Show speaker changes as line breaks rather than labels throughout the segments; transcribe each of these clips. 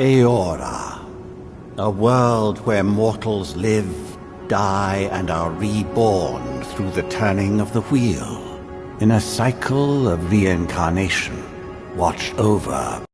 Aeora, a world where mortals live, die, and are reborn through the turning of the wheel, in a cycle of reincarnation, watched over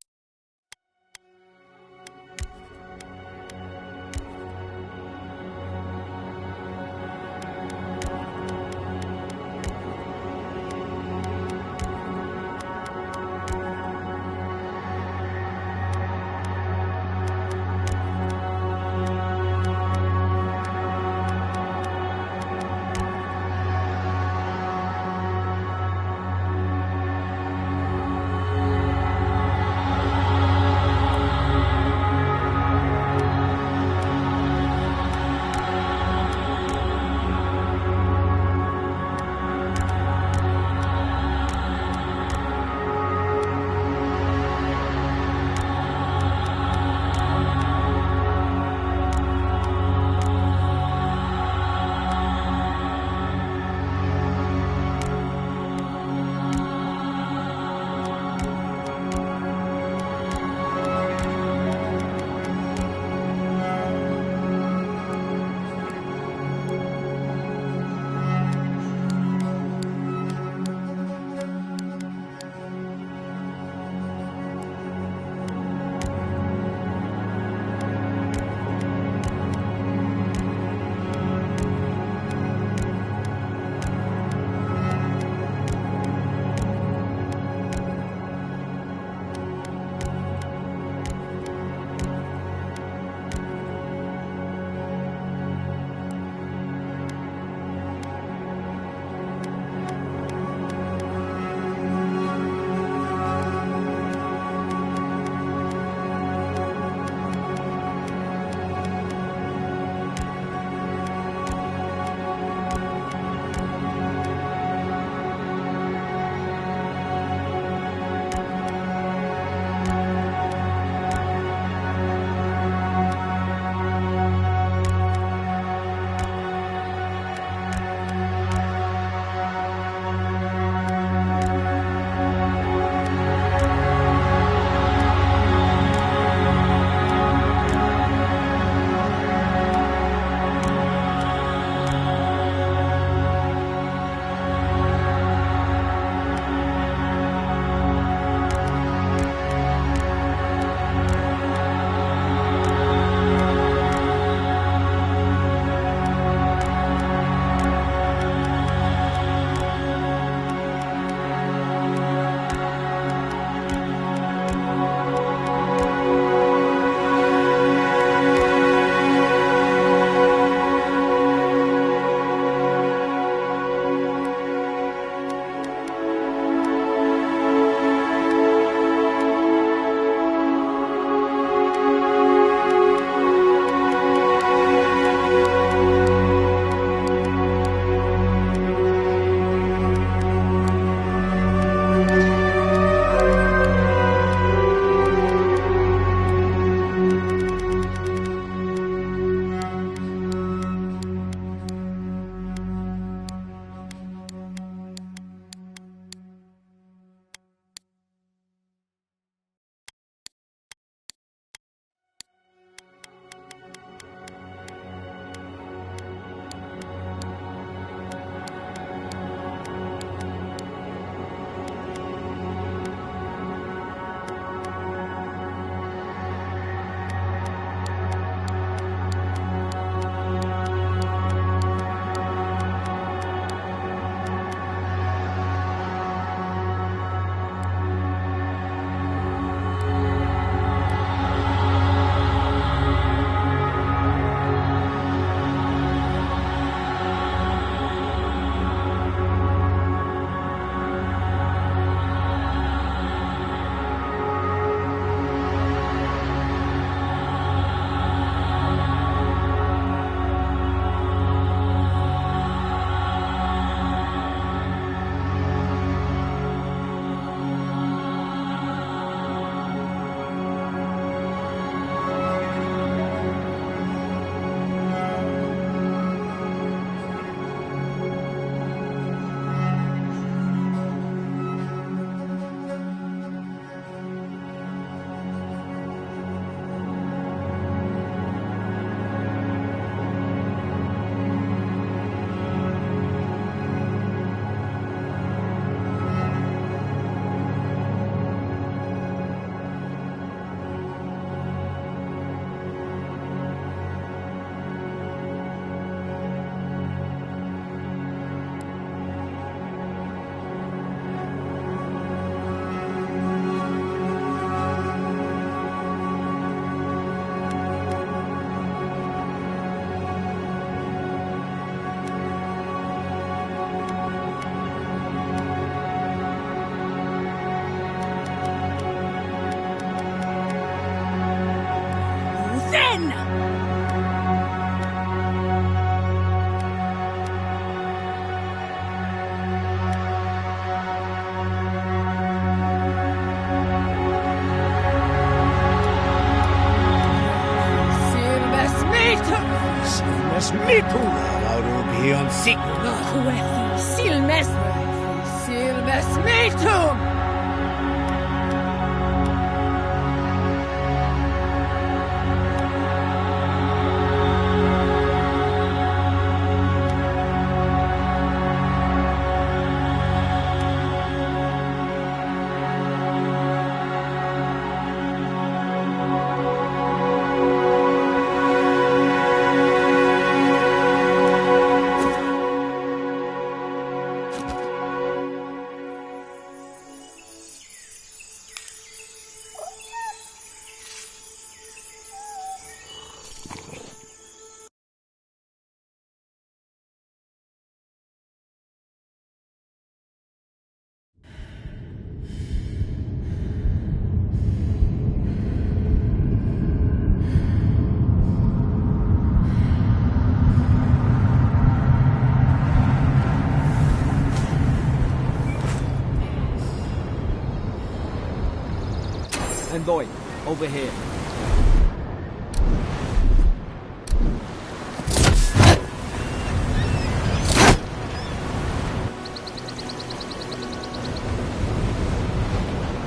Envoy, over here.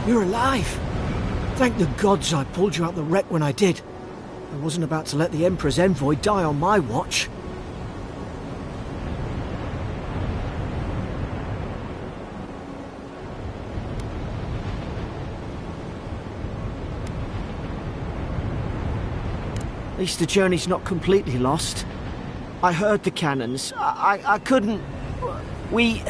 You're alive! Thank the gods I pulled you out the wreck when I did. I wasn't about to let the Emperor's envoy die on my watch. At least the journey's not completely lost. I heard the cannons. I couldn't... We...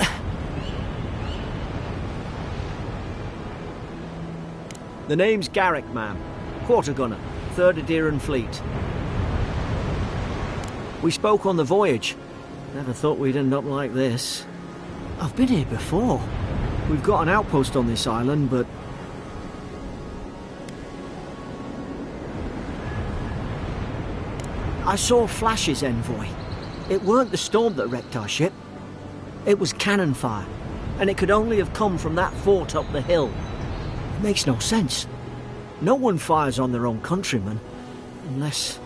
The name's Garrick, ma'am. Quarter gunner, 3rd Adheran Fleet. We spoke on the voyage. Never thought we'd end up like this.
I've been here before.
We've got an outpost on this island, but...
I saw flashes, Envoy. It weren't the storm that wrecked our ship. It was cannon fire, and it could only have come from that fort up the hill. It makes no sense. No one fires on their own countrymen, unless...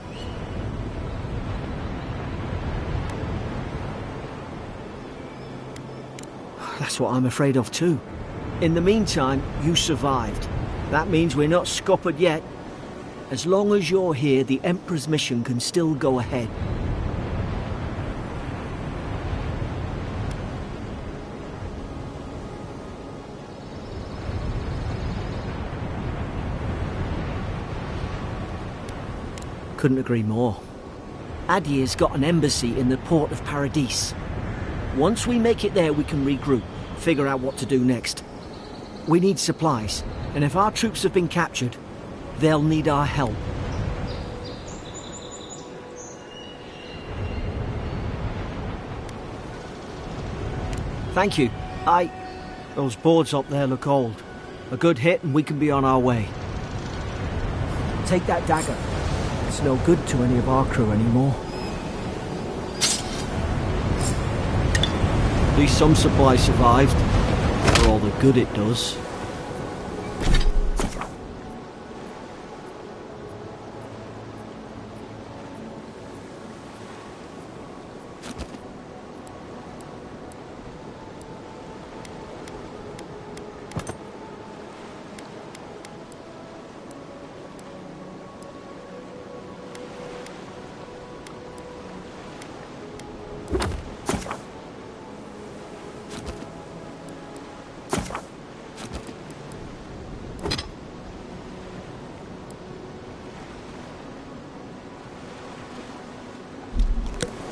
That's what I'm afraid of too. In the meantime, you survived. That means we're not scuppered yet. As long as you're here, the Emperor's mission can still go ahead. Couldn't agree more. Adir's got an embassy in the port of Paradis. Once we make it there, we can regroup, figure out what to do next. We need supplies, and if our troops have been captured, they'll need our help. Thank you. Those boards up there look old. A good hit and we can be on our way. Take that dagger. It's no good to any of our crew anymore.
At least some supplies survived, for all the good it does.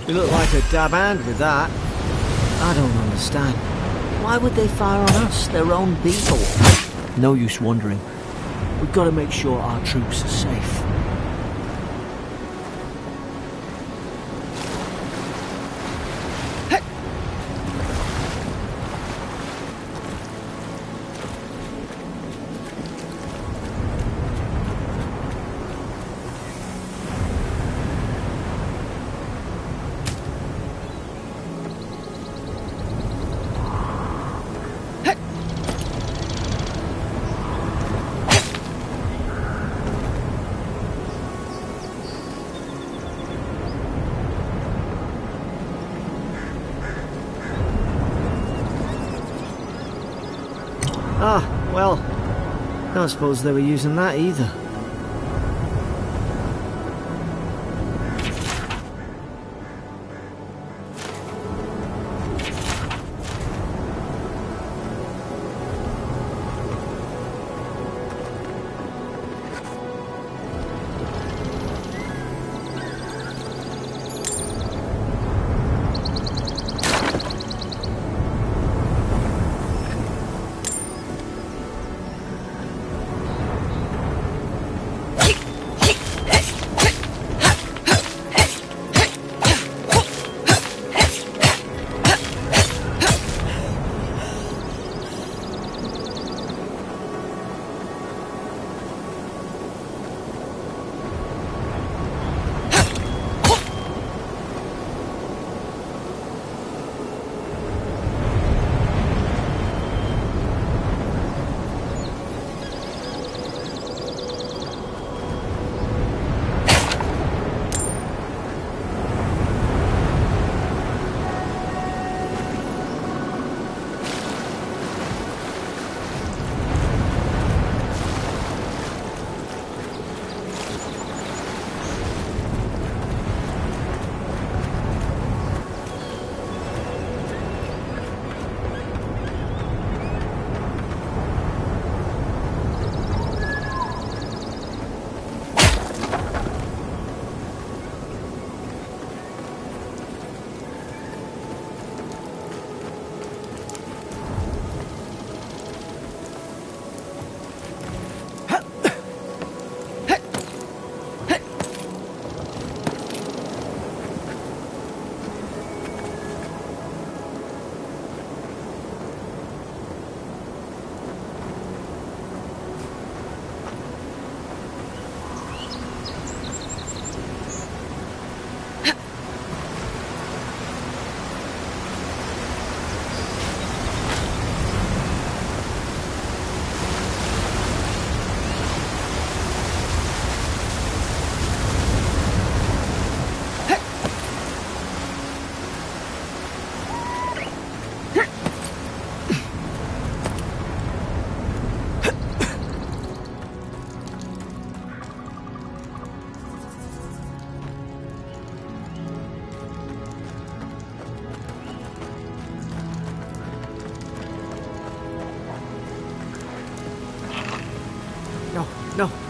You look like a dab hand with that.
I don't understand. Why would they fire on us, their own people?
No use wondering.
We've got to make sure our troops are safe. Ah, well, don't suppose they were using that either.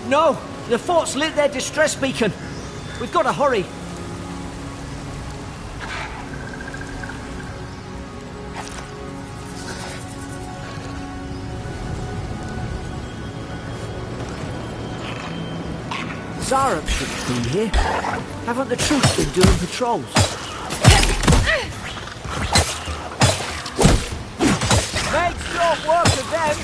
No! The fort's lit their distress beacon! We've got to hurry! Zara should be here. Haven't the troops been doing patrols?
Make short work of them!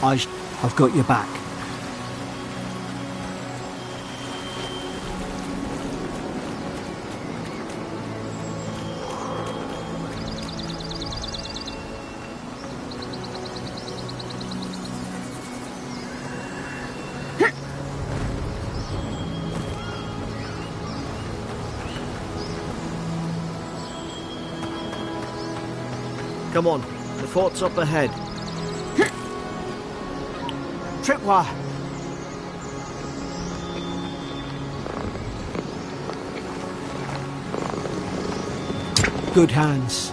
I've got your back.
Come on, the fort's up ahead.
Tripwire! Good hands.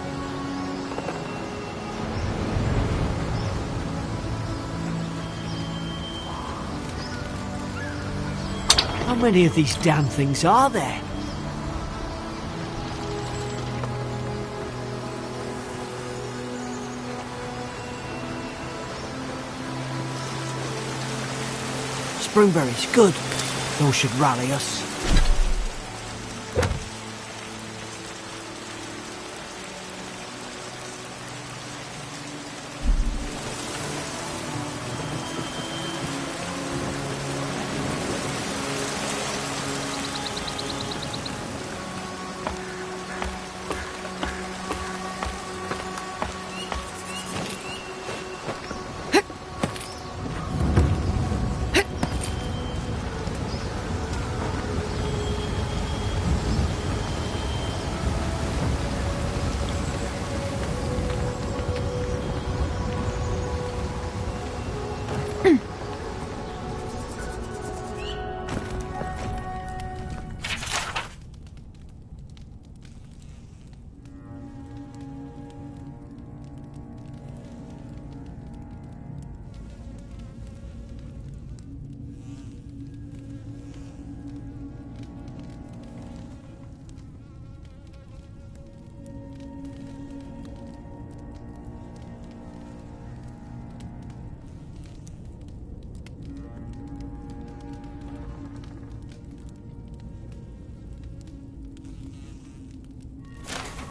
How many of these damn things are there? Springberries, good. Those should rally us.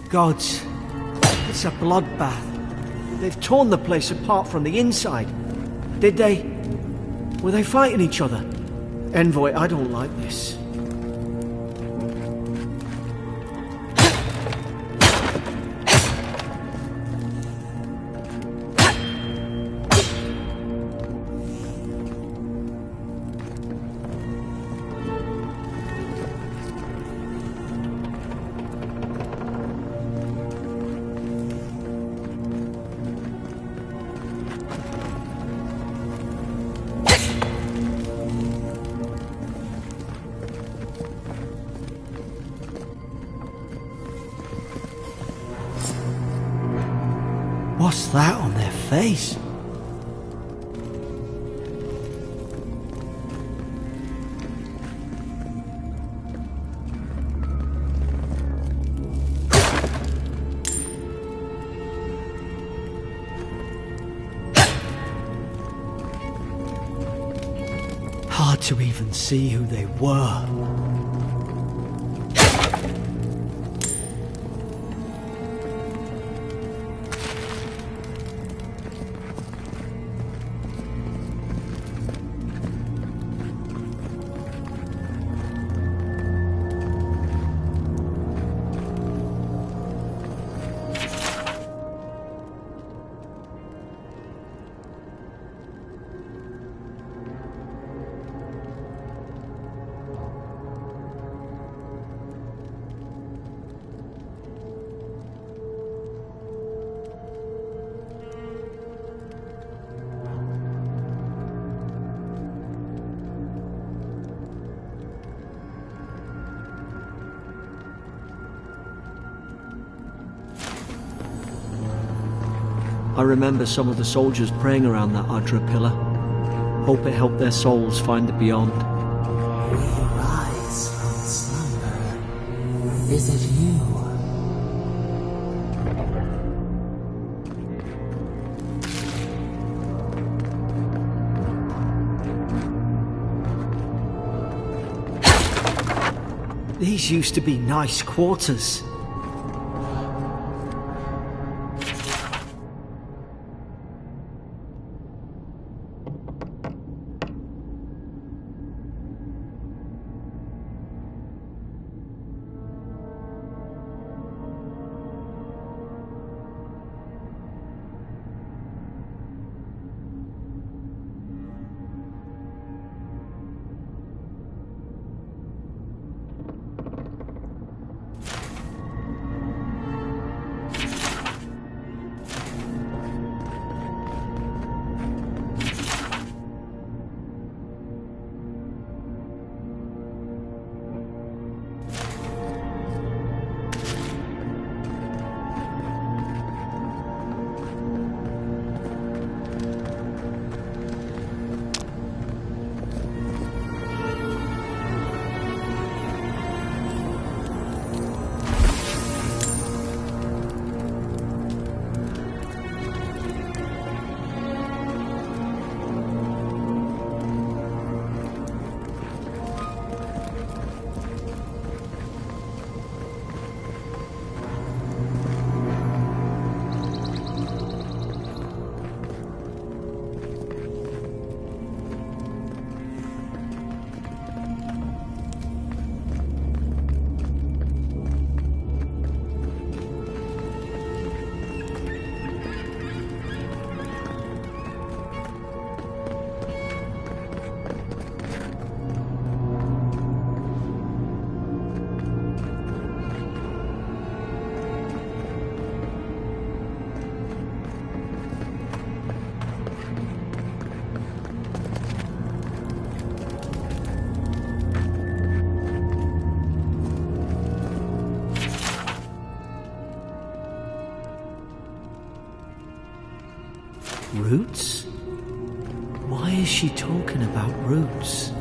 Gods, it's a bloodbath. They've torn the place apart from the inside. Did they? Were they fighting each other? Envoy, I don't like this. What's that on their face? Hard to even see who they were. I remember some of the soldiers praying around that Adra pillar. Hope it helped their souls find the beyond.
We rise from slumber. Is it you?
These used to be nice quarters. Roots? Why is she talking about roots?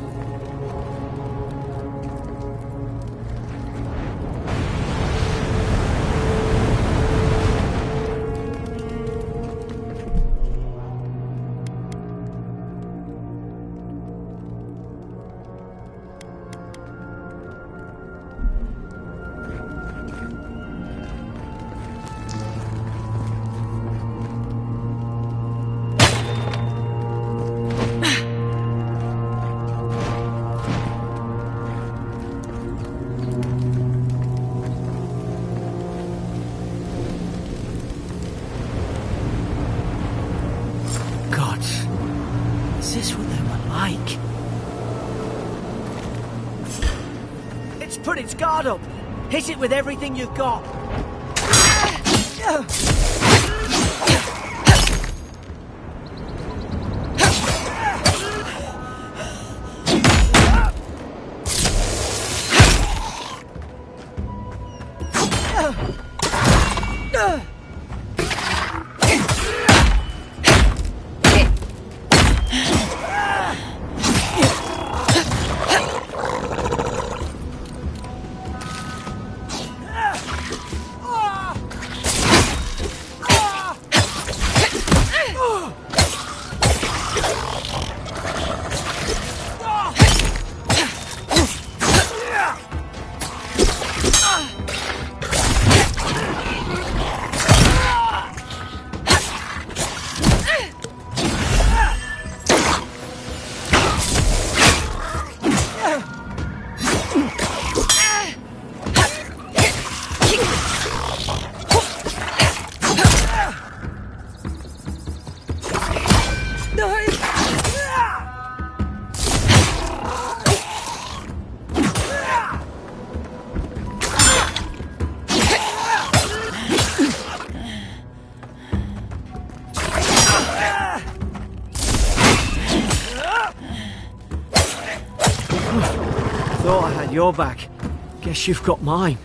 put its guard up. Hit it with everything you've got. Thought I had your back. Guess you've got mine.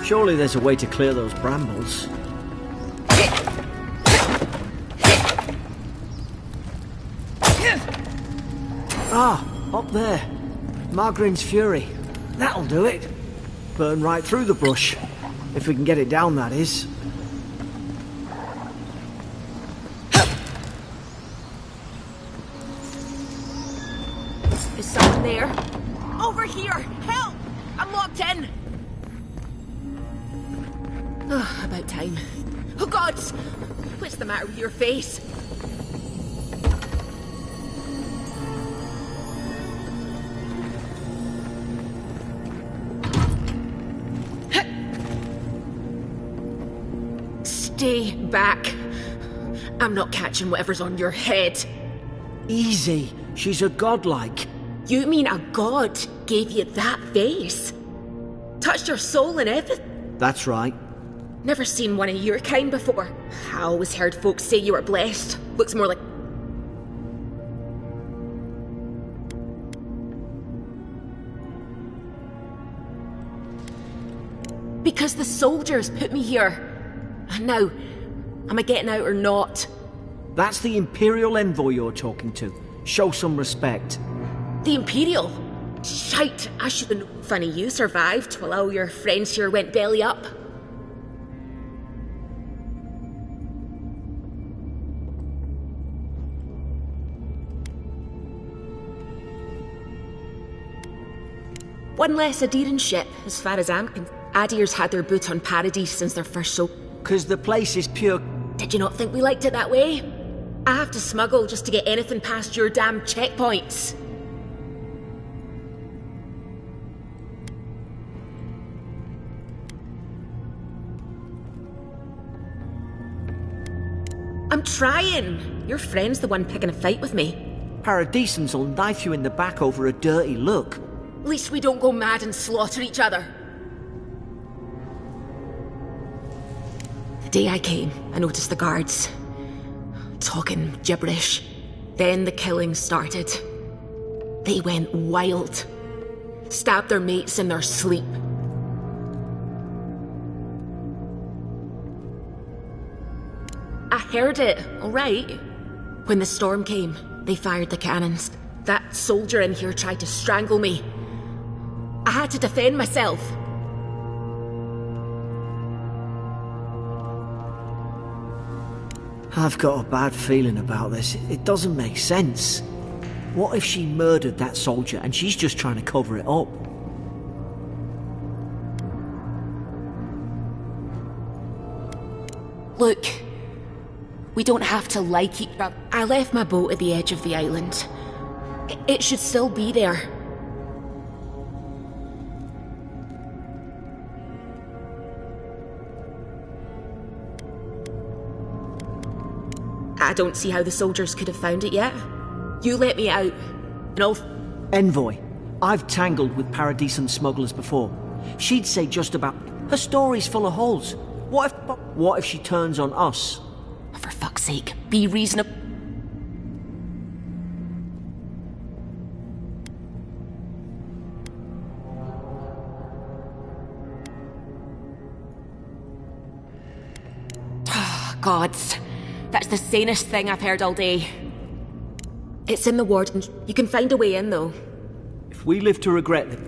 Surely there's a way to clear those brambles. Ah, up there. Margarine's Fury. That'll do it. Burn right through the brush. If we can get it down, that is.
Is someone there? Over here! Help! I'm locked in! Oh, about time. Oh, God! What's the matter with your face? Stay back. I'm not catching whatever's on your head.
Easy. She's a godlike.
You mean a god gave you that face? Touched your soul and everything?
That's right.
Never seen one of your kind before. I always heard folks say you were blessed. Looks more like... Because the soldiers put me here. Now, am I getting out or not?
That's the Imperial envoy you're talking to. Show some respect.
The Imperial? Shite, I should have known funny you survived while all your friends here went belly up. One less Adiran ship, as far as I'm concerned. Adir's had their boot on Paradise since their first show.
'Cause the place is pure...
Did you not think we liked it that way? I have to smuggle just to get anything past your damn checkpoints. I'm trying. Your friend's the one picking a fight with me.
Paradisans will knife you in the back over a dirty look.
At least we don't go mad and slaughter each other. The day I came, I noticed the guards talking gibberish. Then the killing started. They went wild. Stab their mates in their sleep. I heard it, alright. When the storm came, they fired the cannons. That soldier in here tried to strangle me. I had to defend myself.
I've got a bad feeling about this. It doesn't make sense. What if she murdered that soldier and she's just trying to cover it up?
Look, we don't have to like each other. I left my boat at the edge of the island. It should still be there. I don't see how the soldiers could have found it yet. You let me out, and I'll...
Envoy, I've tangled with Paradisian smugglers before. She'd say just about... Her story's full of holes. What if she turns on us?
For fuck's sake, be reasonable. Oh, gods. That's the sanest thing I've heard all day. It's in the warden. You can find a way in, though.
If we live to regret it...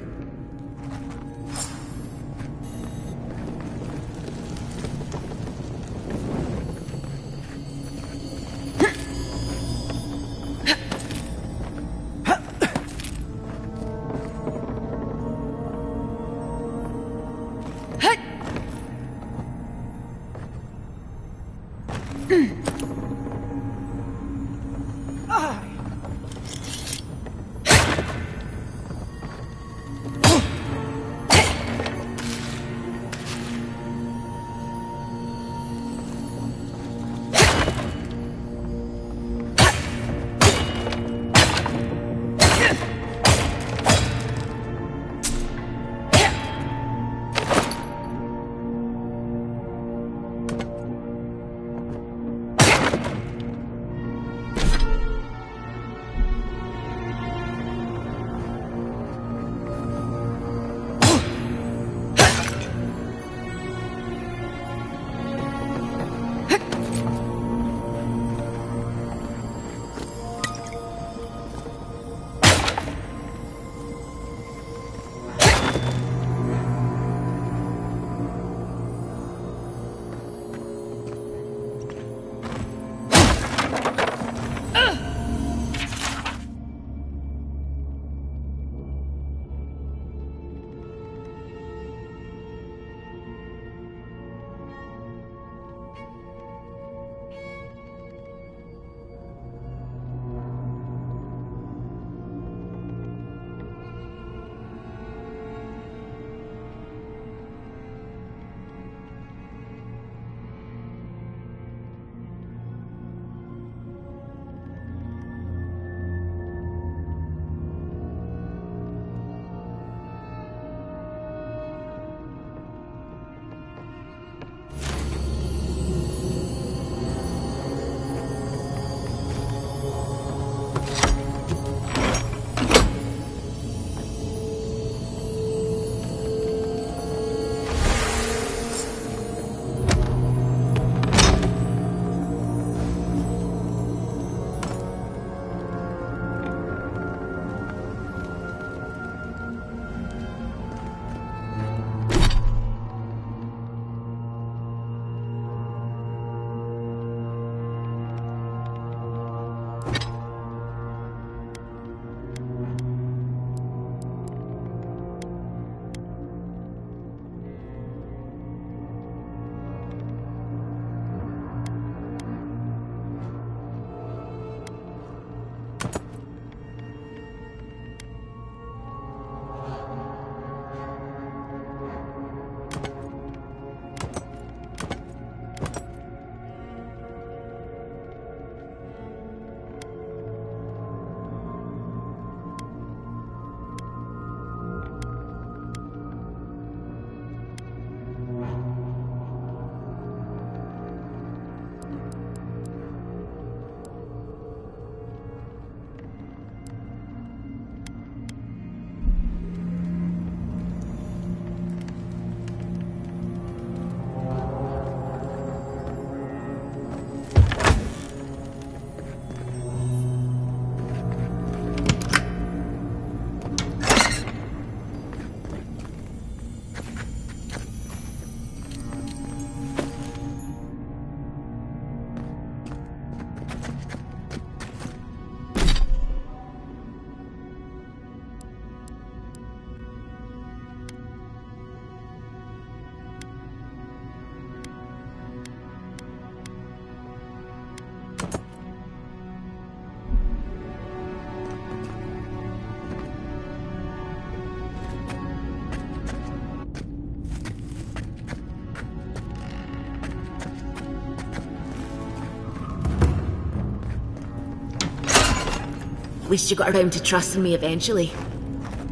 least you got around to trusting me eventually.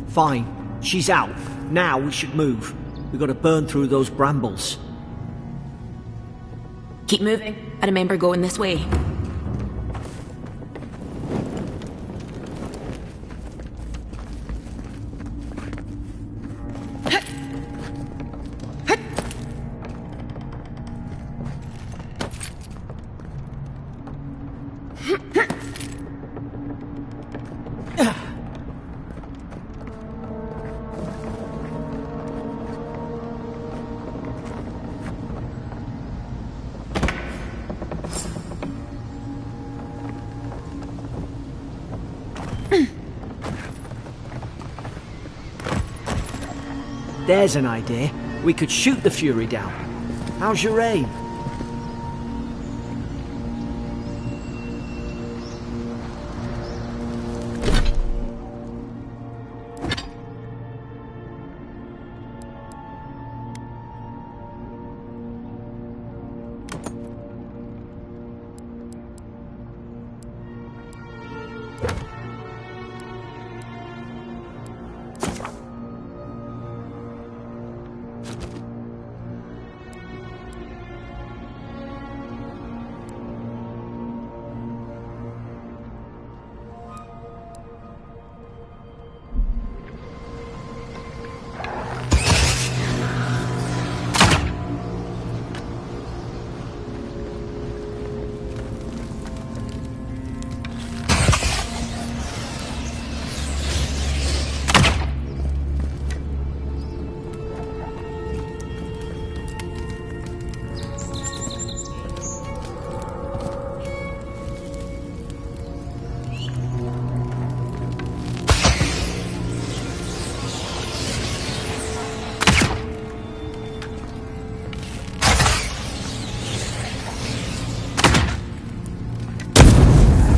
Fine. She's out. Now we should move. We've got to burn through those brambles.
Keep moving. I remember going this way.
There's an idea. We could shoot the Fury down. How's your aim?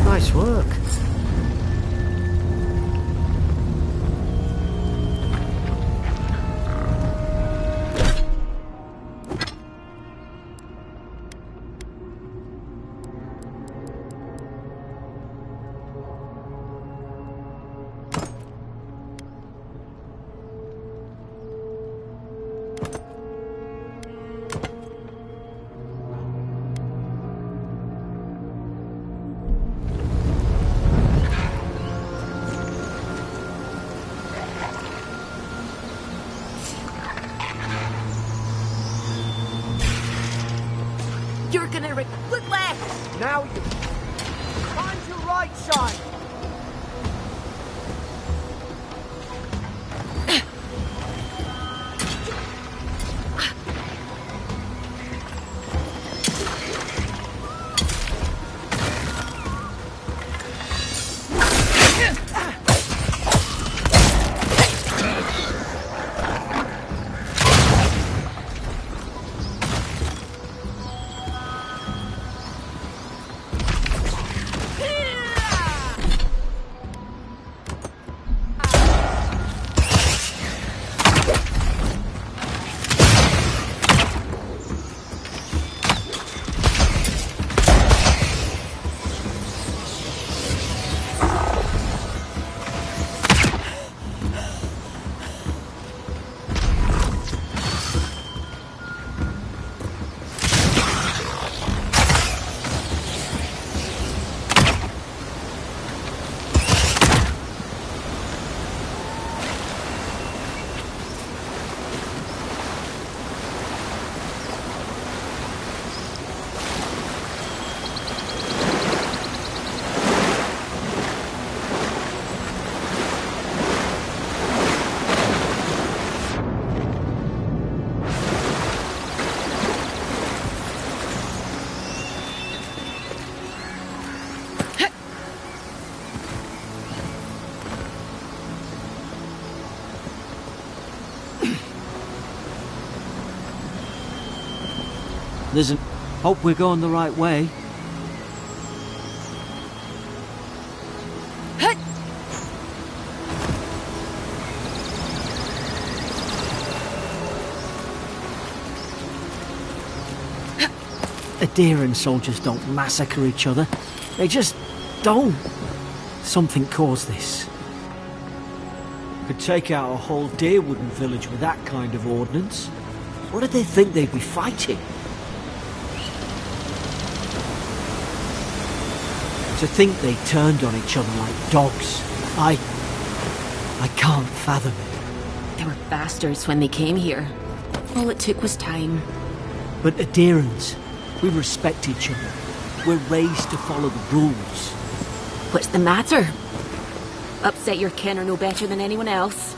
Nice work.
You're gonna look left!
Now you find your right side. Listen, hope we're going the right way. Adherent soldiers don't massacre each other. They just don't. Something caused this. Could take out a whole deer-wooden village with that kind of ordnance. What did they think they'd be fighting? To think they turned on each other like dogs. I can't fathom it.
They were bastards when they came here. All it took was time.
But adherents, we respect each other. We're raised to follow the rules.
What's the matter? Upset your kin are no better than anyone else.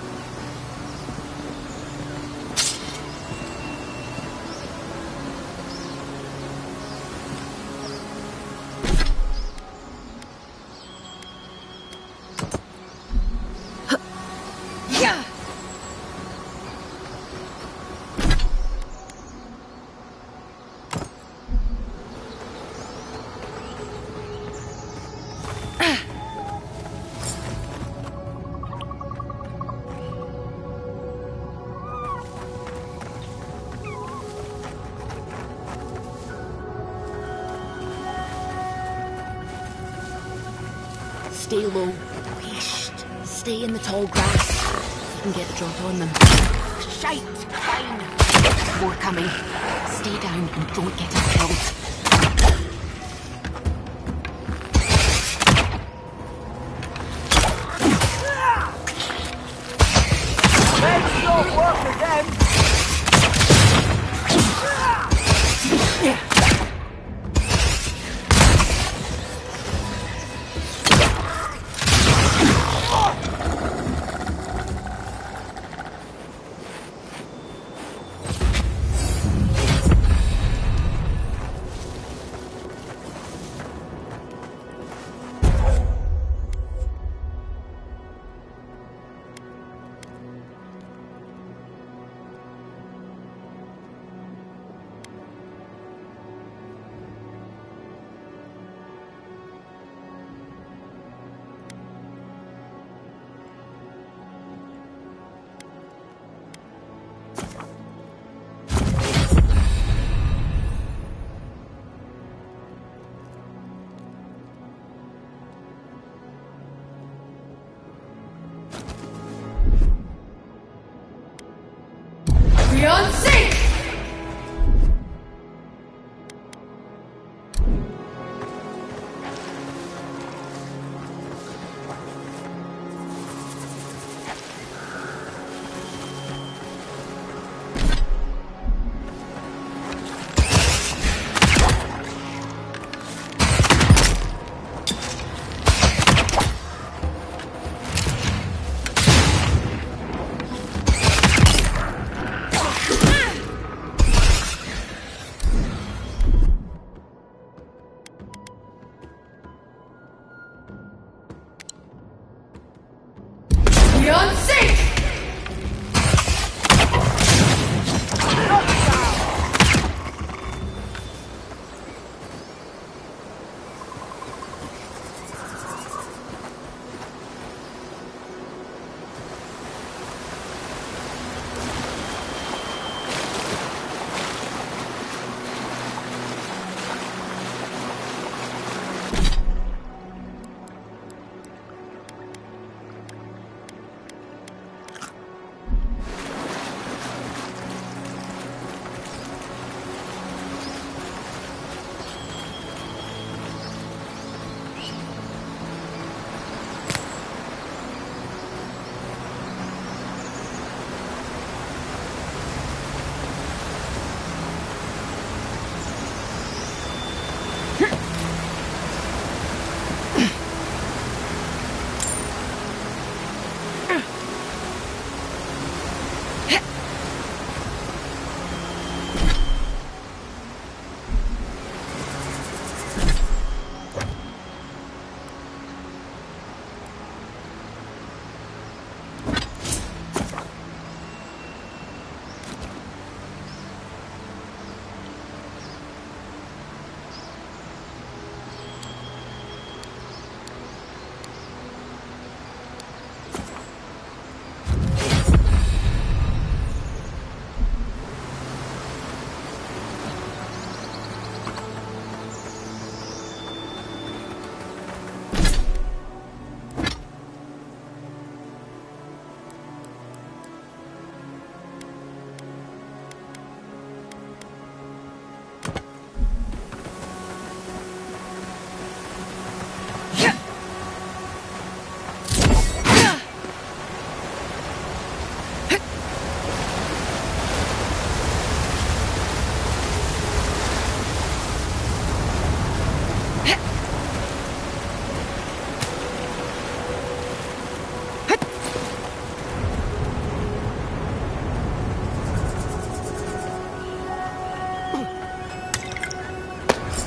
Stay low. Whisht. Stay in the tall grass. You can get a drop on them. Shite! Fine. More coming. Stay down and don't get us killed.
Let's not work again!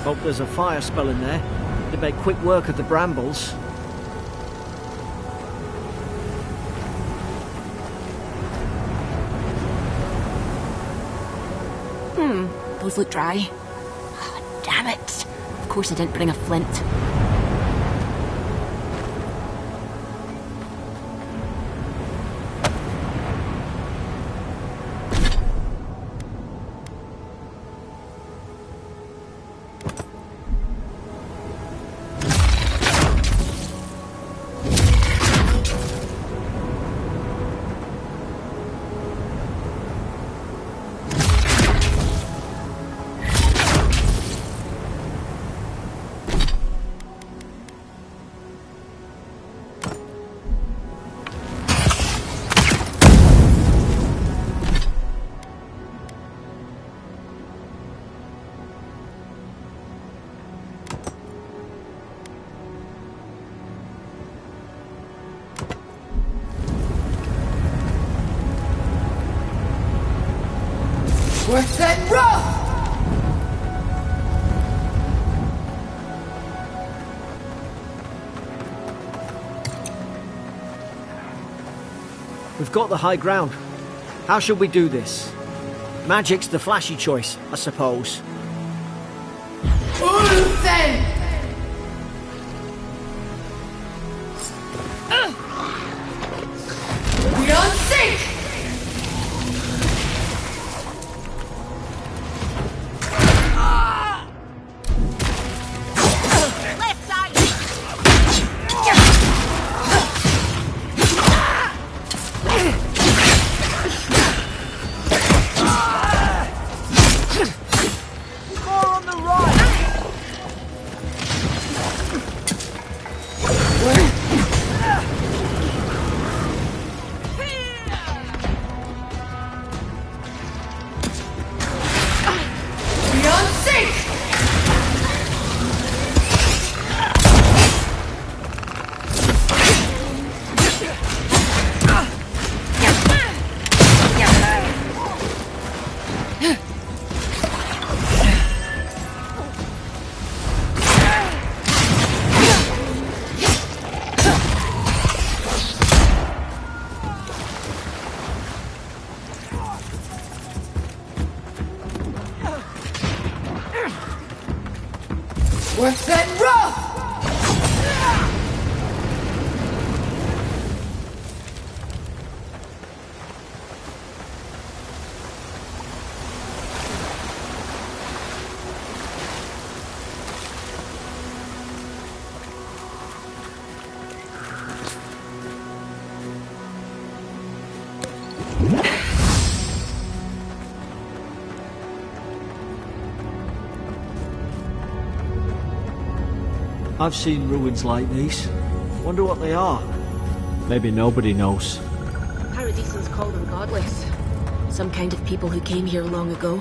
Hope there's a fire spell in there. It'd make quick work of the brambles.
Those look dry. Oh, damn it. Of course I didn't bring a flint.
Worse than rough!
We've got the high ground. How should we do this? Magic's the flashy choice, I suppose.
Then! We on sync!
Left side!
More on the right!
We on sync! Worse than rough!
I've seen ruins like these. Wonder what they are. Maybe nobody knows.
Paradisans call them godless. Some kind of people who came here long ago.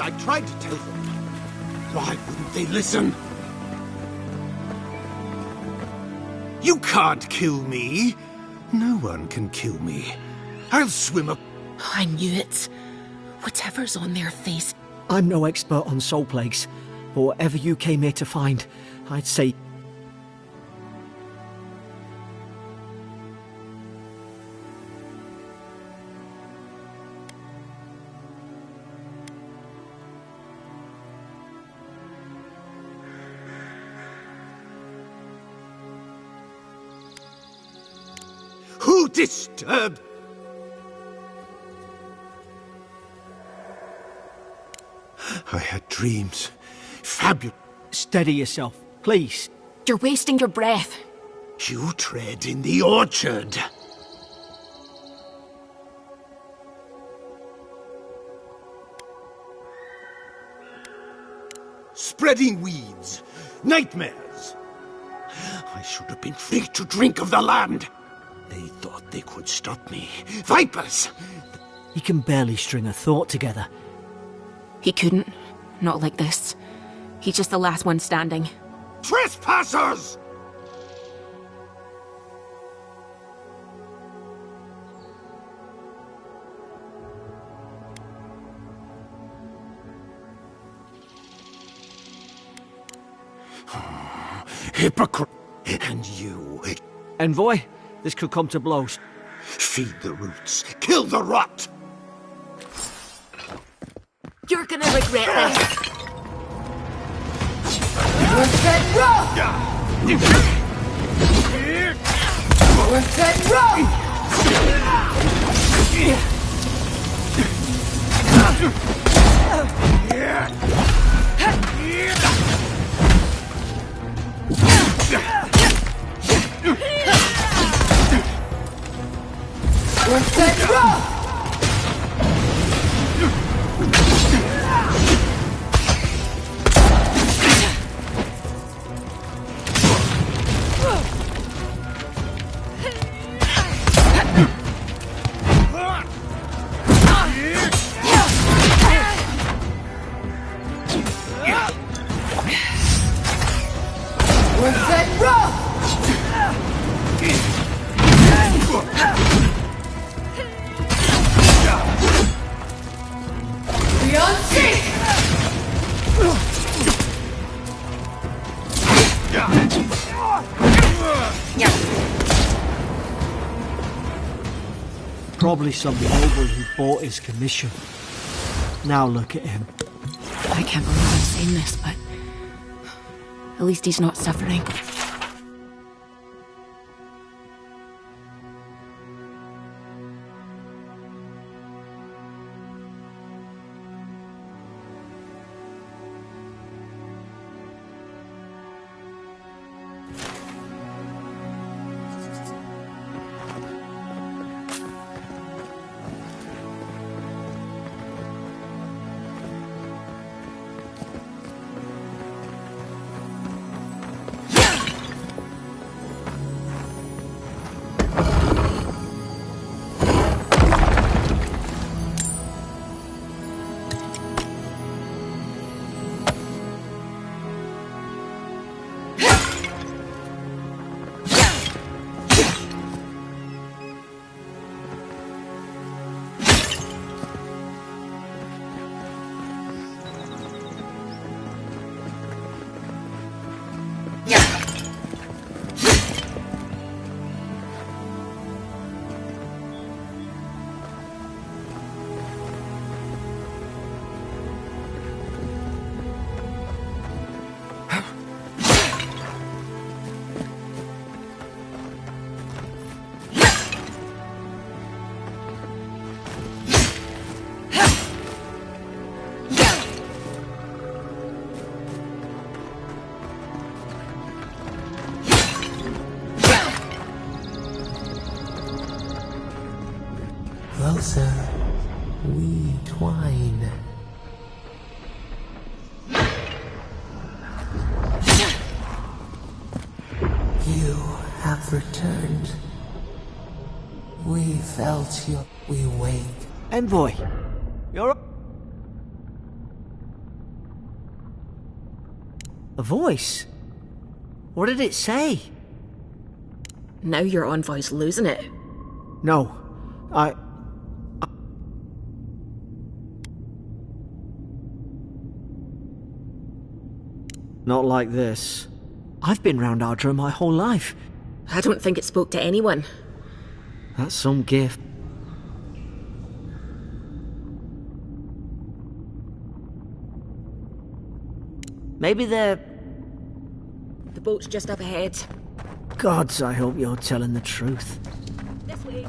I tried to tell them. Why wouldn't they listen? You can't kill me. No one can kill me. I'll swim up.
Oh, I knew it. Whatever's on their face.
I'm no expert on soul plagues, but whatever you came here to find, I'd say...
Who disturbed? I had dreams. Fabulous.
Steady yourself, please.
You're wasting your breath.
You tread in the orchard. Spreading weeds. Nightmares. I should have been free to drink of the land. They thought they could stop me. Vipers!
He can barely string a thought together.
He couldn't. Not like this. He's just the last one standing.
Trespassers! Hypocrite! And you!
Envoy, this could come to blows.
Feed the roots! Kill the rot!
You're gonna regret this!
Worth that row! Worth that row! Worth that row! Worth that row! Beyond sync!
Probably some noble who bought his commission. Now look at him.
I can't believe I'm saying this, but at least he's not suffering.
Closer, we twine. You have returned. We felt you. We wake.
Envoy, you're a voice. What did it say?
Now your envoy's losing it.
No, Not like this. I've been round Ardra my whole life.
I don't think it spoke to anyone.
That's some gift. Maybe they're...
The boat's just up ahead.
Gods, I hope you're telling the truth.
This way.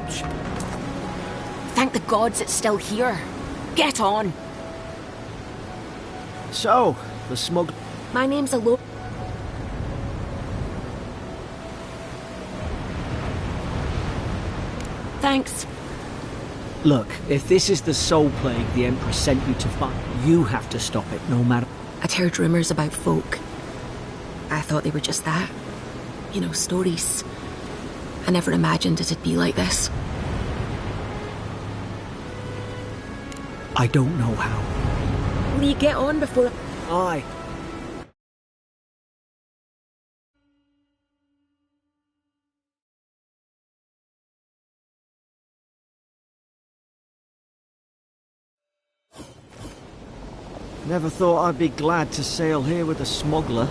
old ship.
Thank the gods it's still here. Get on.
So, the smug...
My name's Alo... Thanks.
Look, if this is the soul plague the Empress sent you to fight, you have to stop it, no matter...
I'd heard rumours about folk. I thought they were just that. You know, stories. I never imagined it'd be like this.
I don't know how.
Will you get on before...
Aye. Never thought I'd be glad to sail here with a smuggler.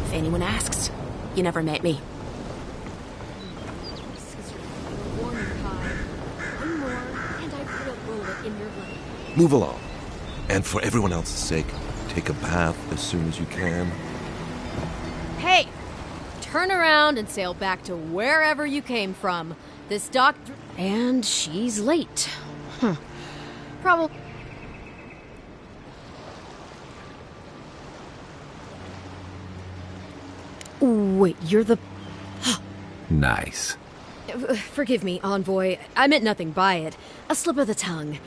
If anyone asks, you never met me.
Move along. And for everyone else's sake, take a bath as soon as you can.
Hey! Turn around and sail back to wherever you came from. This dock... And she's late. Probably... Wait, you're the...
Nice.
Forgive me, Envoy. I meant nothing by it. A slip of the tongue.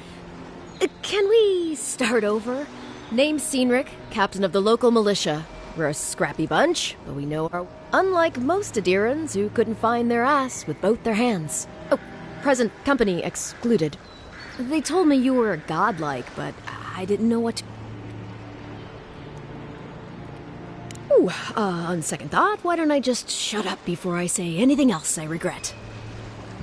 Can we start over? Name's Cynric, captain of the local militia. We're a scrappy bunch, but we know our... Unlike most Adirans who couldn't find their ass with both their hands. Oh, present company excluded. They told me you were godlike, but I didn't know what to... Ooh, on second thought, why don't I just shut up before I say anything else I regret?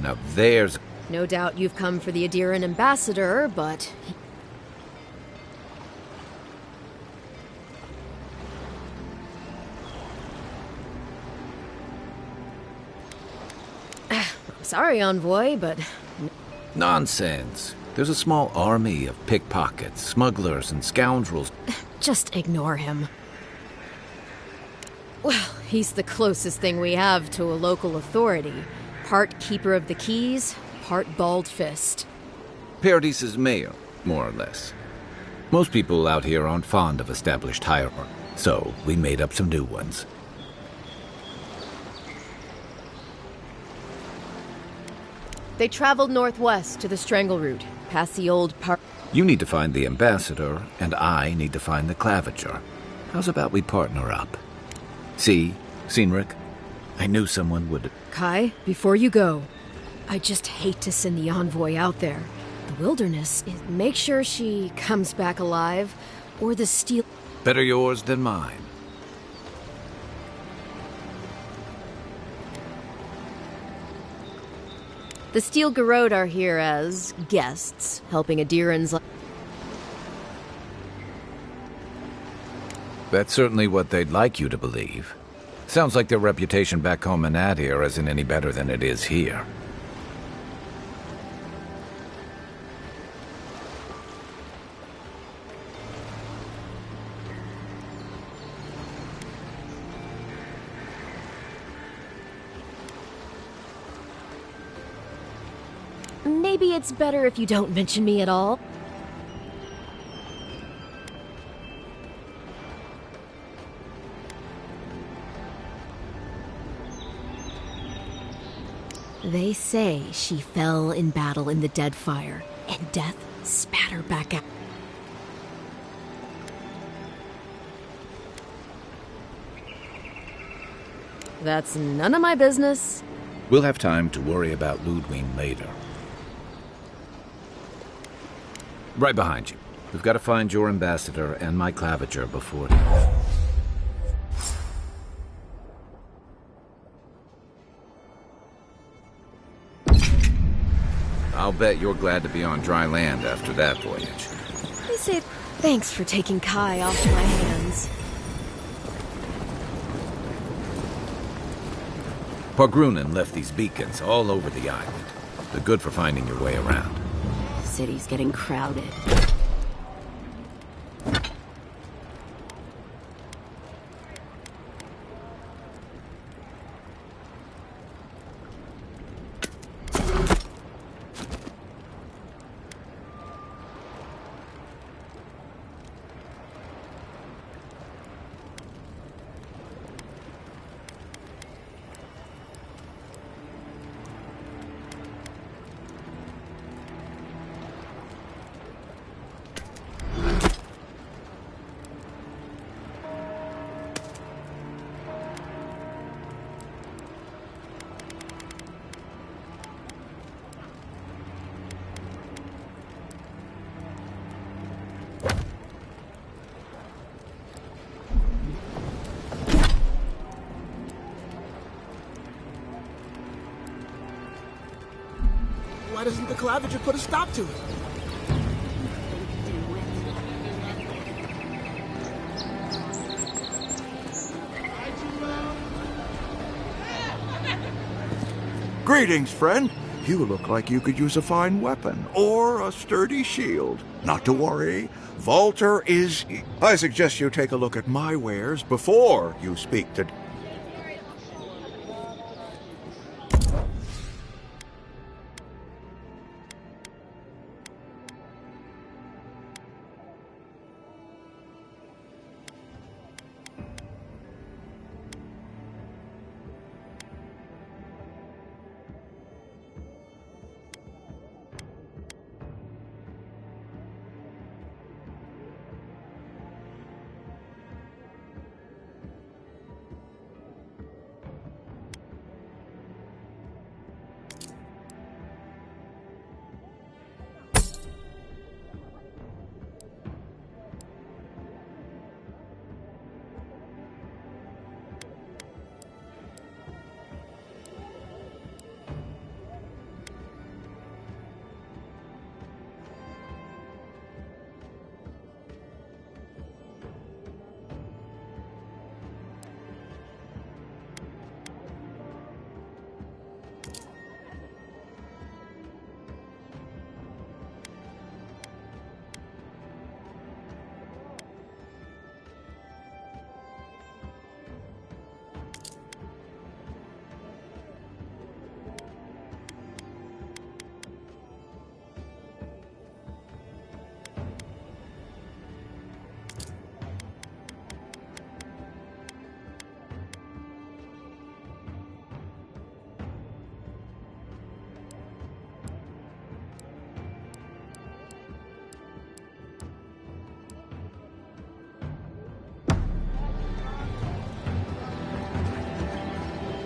Now there's...
No doubt you've come for the Adiran ambassador, but... I'm sorry, Envoy, but...
Nonsense. There's a small army of pickpockets, smugglers, and scoundrels.
Just ignore him. Well, he's the closest thing we have to a local authority. Part keeper of the keys, part bald fist.
Paradis's mayor, more or less. Most people out here aren't fond of established hierarchy, so we made up some new ones.
They traveled northwest to the Strangle Route, past the old park.
You need to find the ambassador, and I need to find the claviger. How's about we partner up? See, Cynric, I knew someone would...
Kai, before you go, I just hate to send the Envoy out there. The wilderness is... Make sure she comes back alive, or the steel...
Better yours than mine.
The Steel Garrod are here as guests, helping Adirans...
That's certainly what they'd like you to believe. Sounds like their reputation back home in Adir isn't any better than it is here.
Maybe it's better if you don't mention me at all. They say she fell in battle in the Deadfire, and death spat her back out. That's none of my business.
We'll have time to worry about Ludwig later. Right behind you. We've got to find your ambassador and my claviger before... I'll bet you're glad to be on dry land after that voyage.
I say thanks for taking Kai off my hands.
Pargrunen left these beacons all over the island. They're good for finding your way around.
City's getting crowded.
Why doesn't the Clavager put a stop to it?
Greetings, friend. You look like you could use a fine weapon or a sturdy shield. Not to worry, Volter is... I suggest you take a look at my wares before you speak to...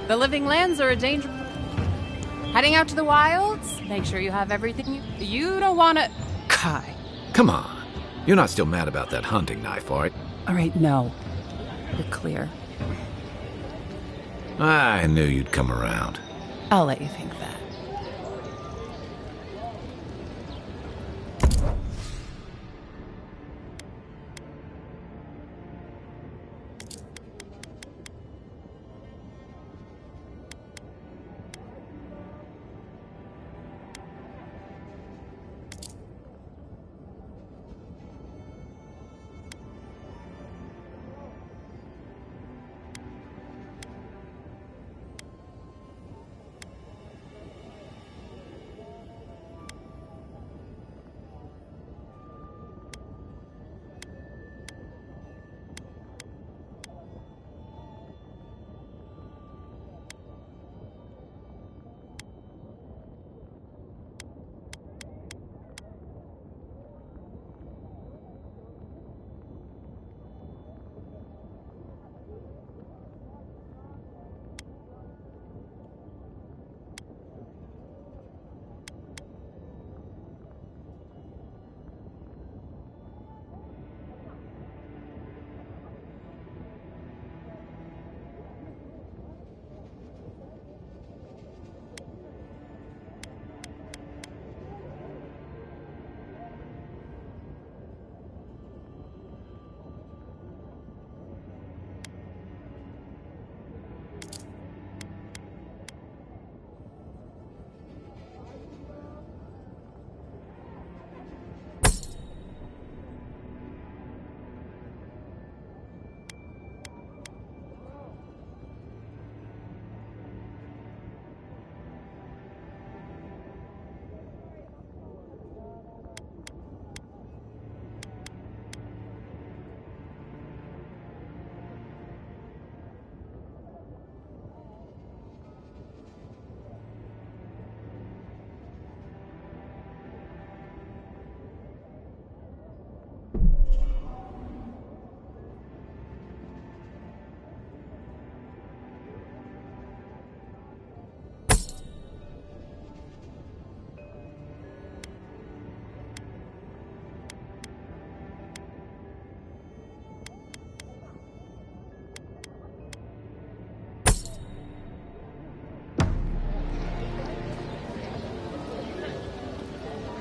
The living lands are a danger. Heading out to the wilds? Make sure you have everything you don't want to...
Kai, come on. You're not still mad about that hunting knife, are you?
All right, no. You're clear.
I knew you'd come around.
I'll let you think that.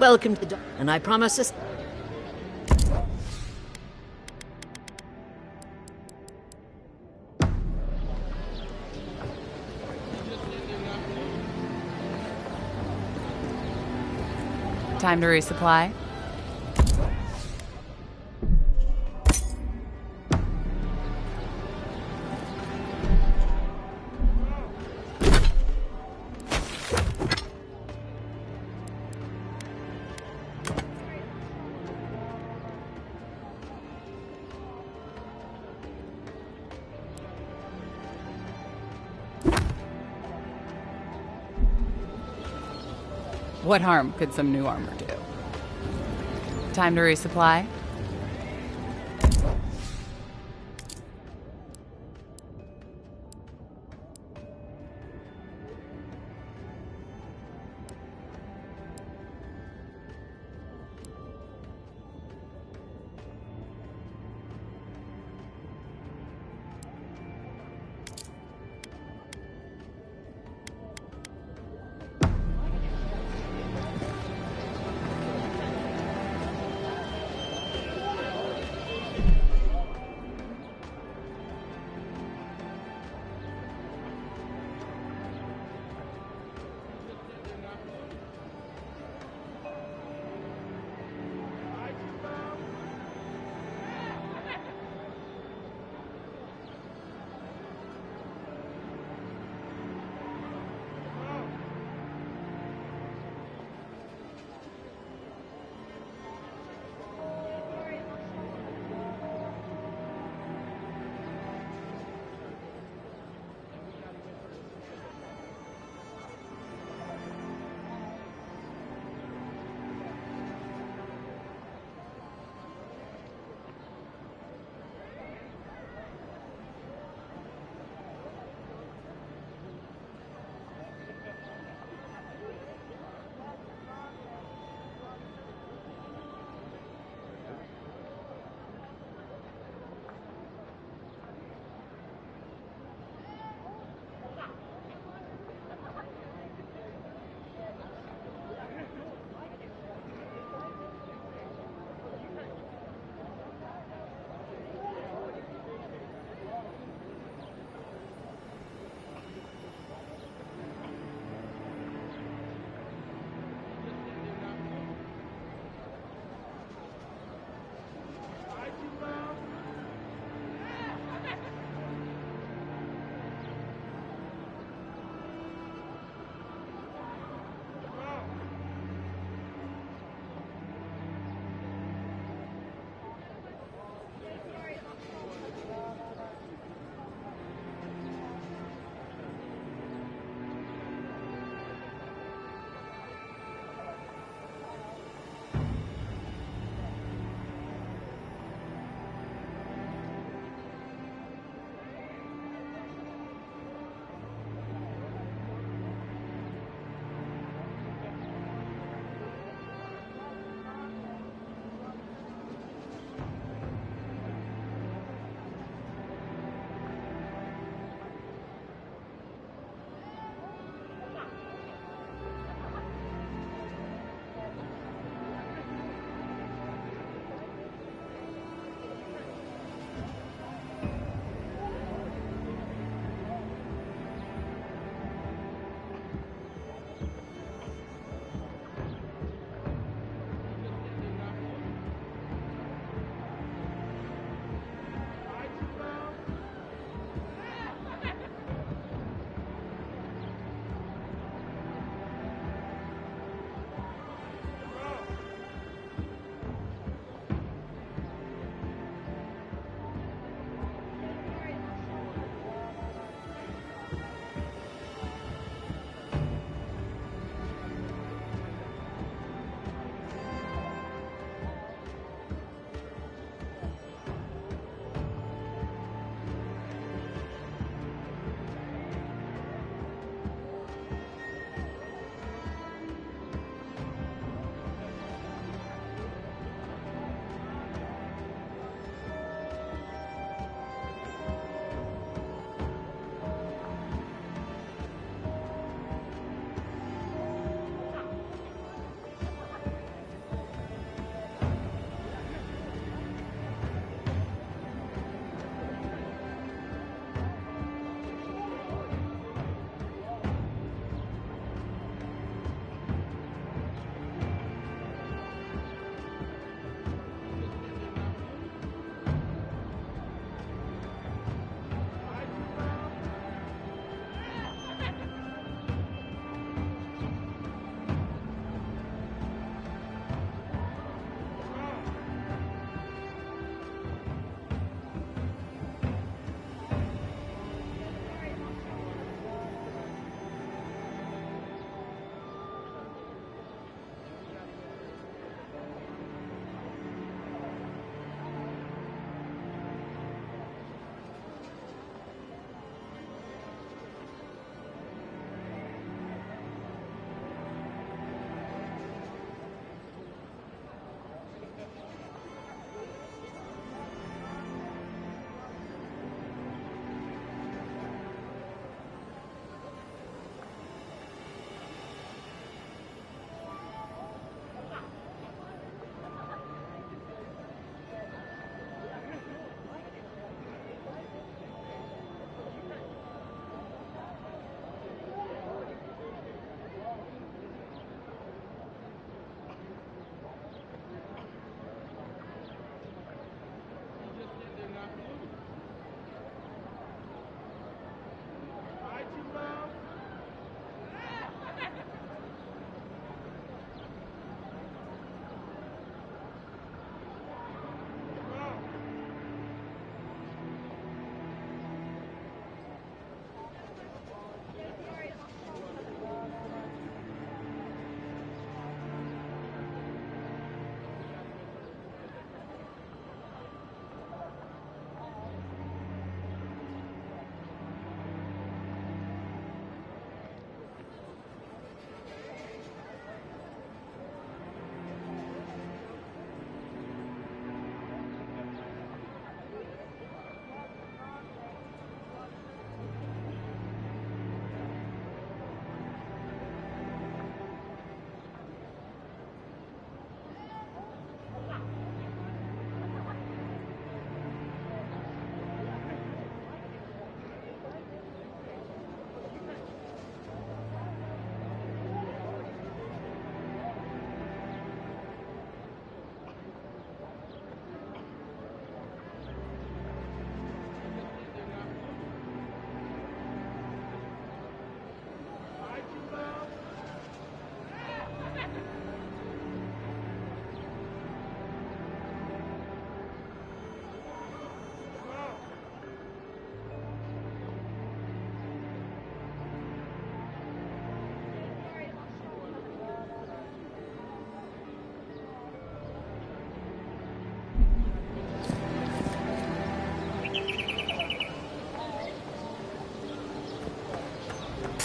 Welcome to the and I promise us.
Time to resupply. What harm could some new armor do? Time to resupply.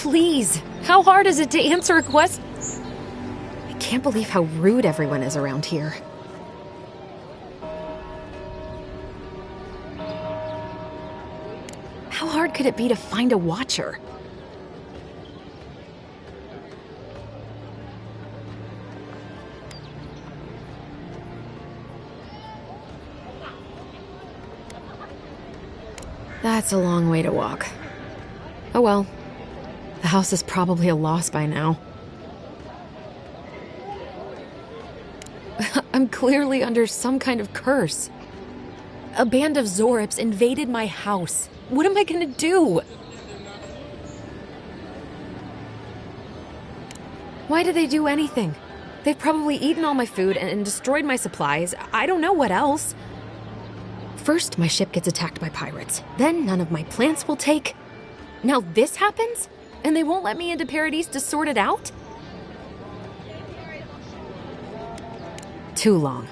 Please, how hard is it to answer a question? I can't believe how rude everyone is around here. How hard could it be to find a watcher? That's a long way to walk. Oh well. The house is probably a loss by now. I'm clearly under some kind of curse. A band of Zorips invaded my house. What am I gonna do? Why did they do anything? They've probably eaten all my food and destroyed my supplies. I don't know what else. First, my ship gets attacked by pirates. Then none of my plants will take. Now this happens? And they won't let me into Paradise to sort it out? Too long.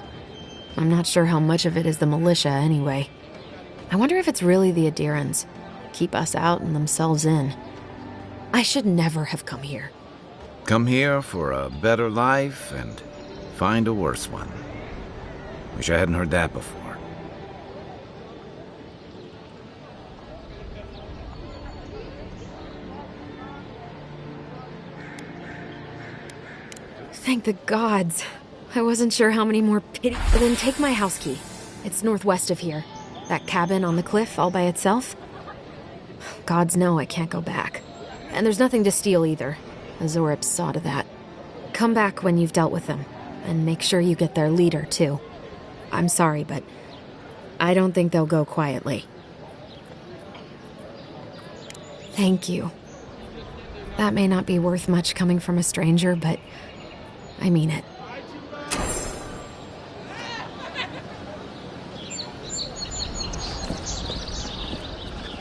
I'm not sure how much of it is the militia anyway. I wonder if it's really the Adirans. Keep us out and themselves in. I should never have come here.
Come here for a better life and find a worse one. Wish I hadn't heard that before.
Thank the gods. I wasn't sure how many more pity. Then take my house key. It's northwest of here. That cabin on the cliff all by itself. Gods know I can't go back. And there's nothing to steal either. The Zorips saw to that. Come back when you've dealt with them. And make sure you get their leader, too. I'm sorry, but I don't think they'll go quietly. Thank you. That may not be worth much coming from a stranger, but I mean it.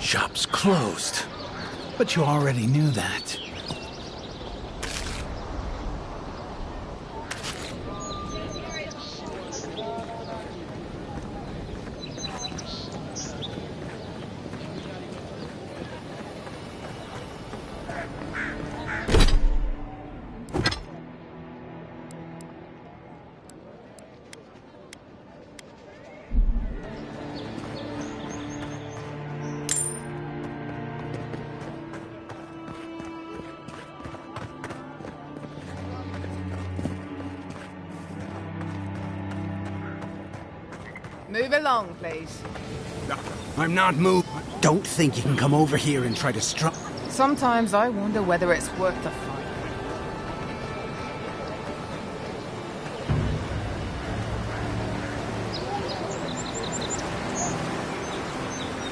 Shop's closed. But you already knew that.
Move along, please.
I'm not moved. Don't think you can come over here and try to
Sometimes I wonder whether it's worth the fight.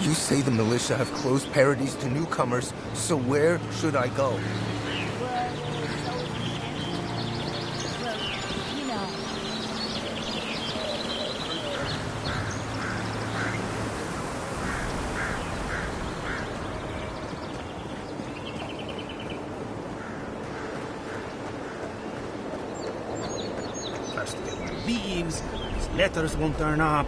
You say the militia have closed Paradise to newcomers, so where should I go?
First everyone leaves, his letters won't turn up.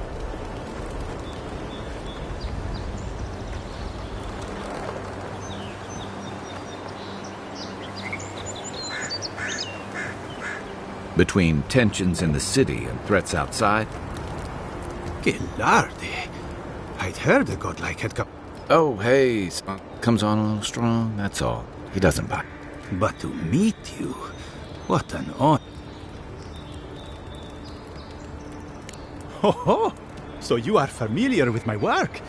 Between tensions in the city and threats outside.
Que larde. I'd heard a godlike had come.
Oh, hey, comes on a little strong, that's all. He doesn't bite.
But to meet you, what an honor. Ho ho! So you are familiar with my work?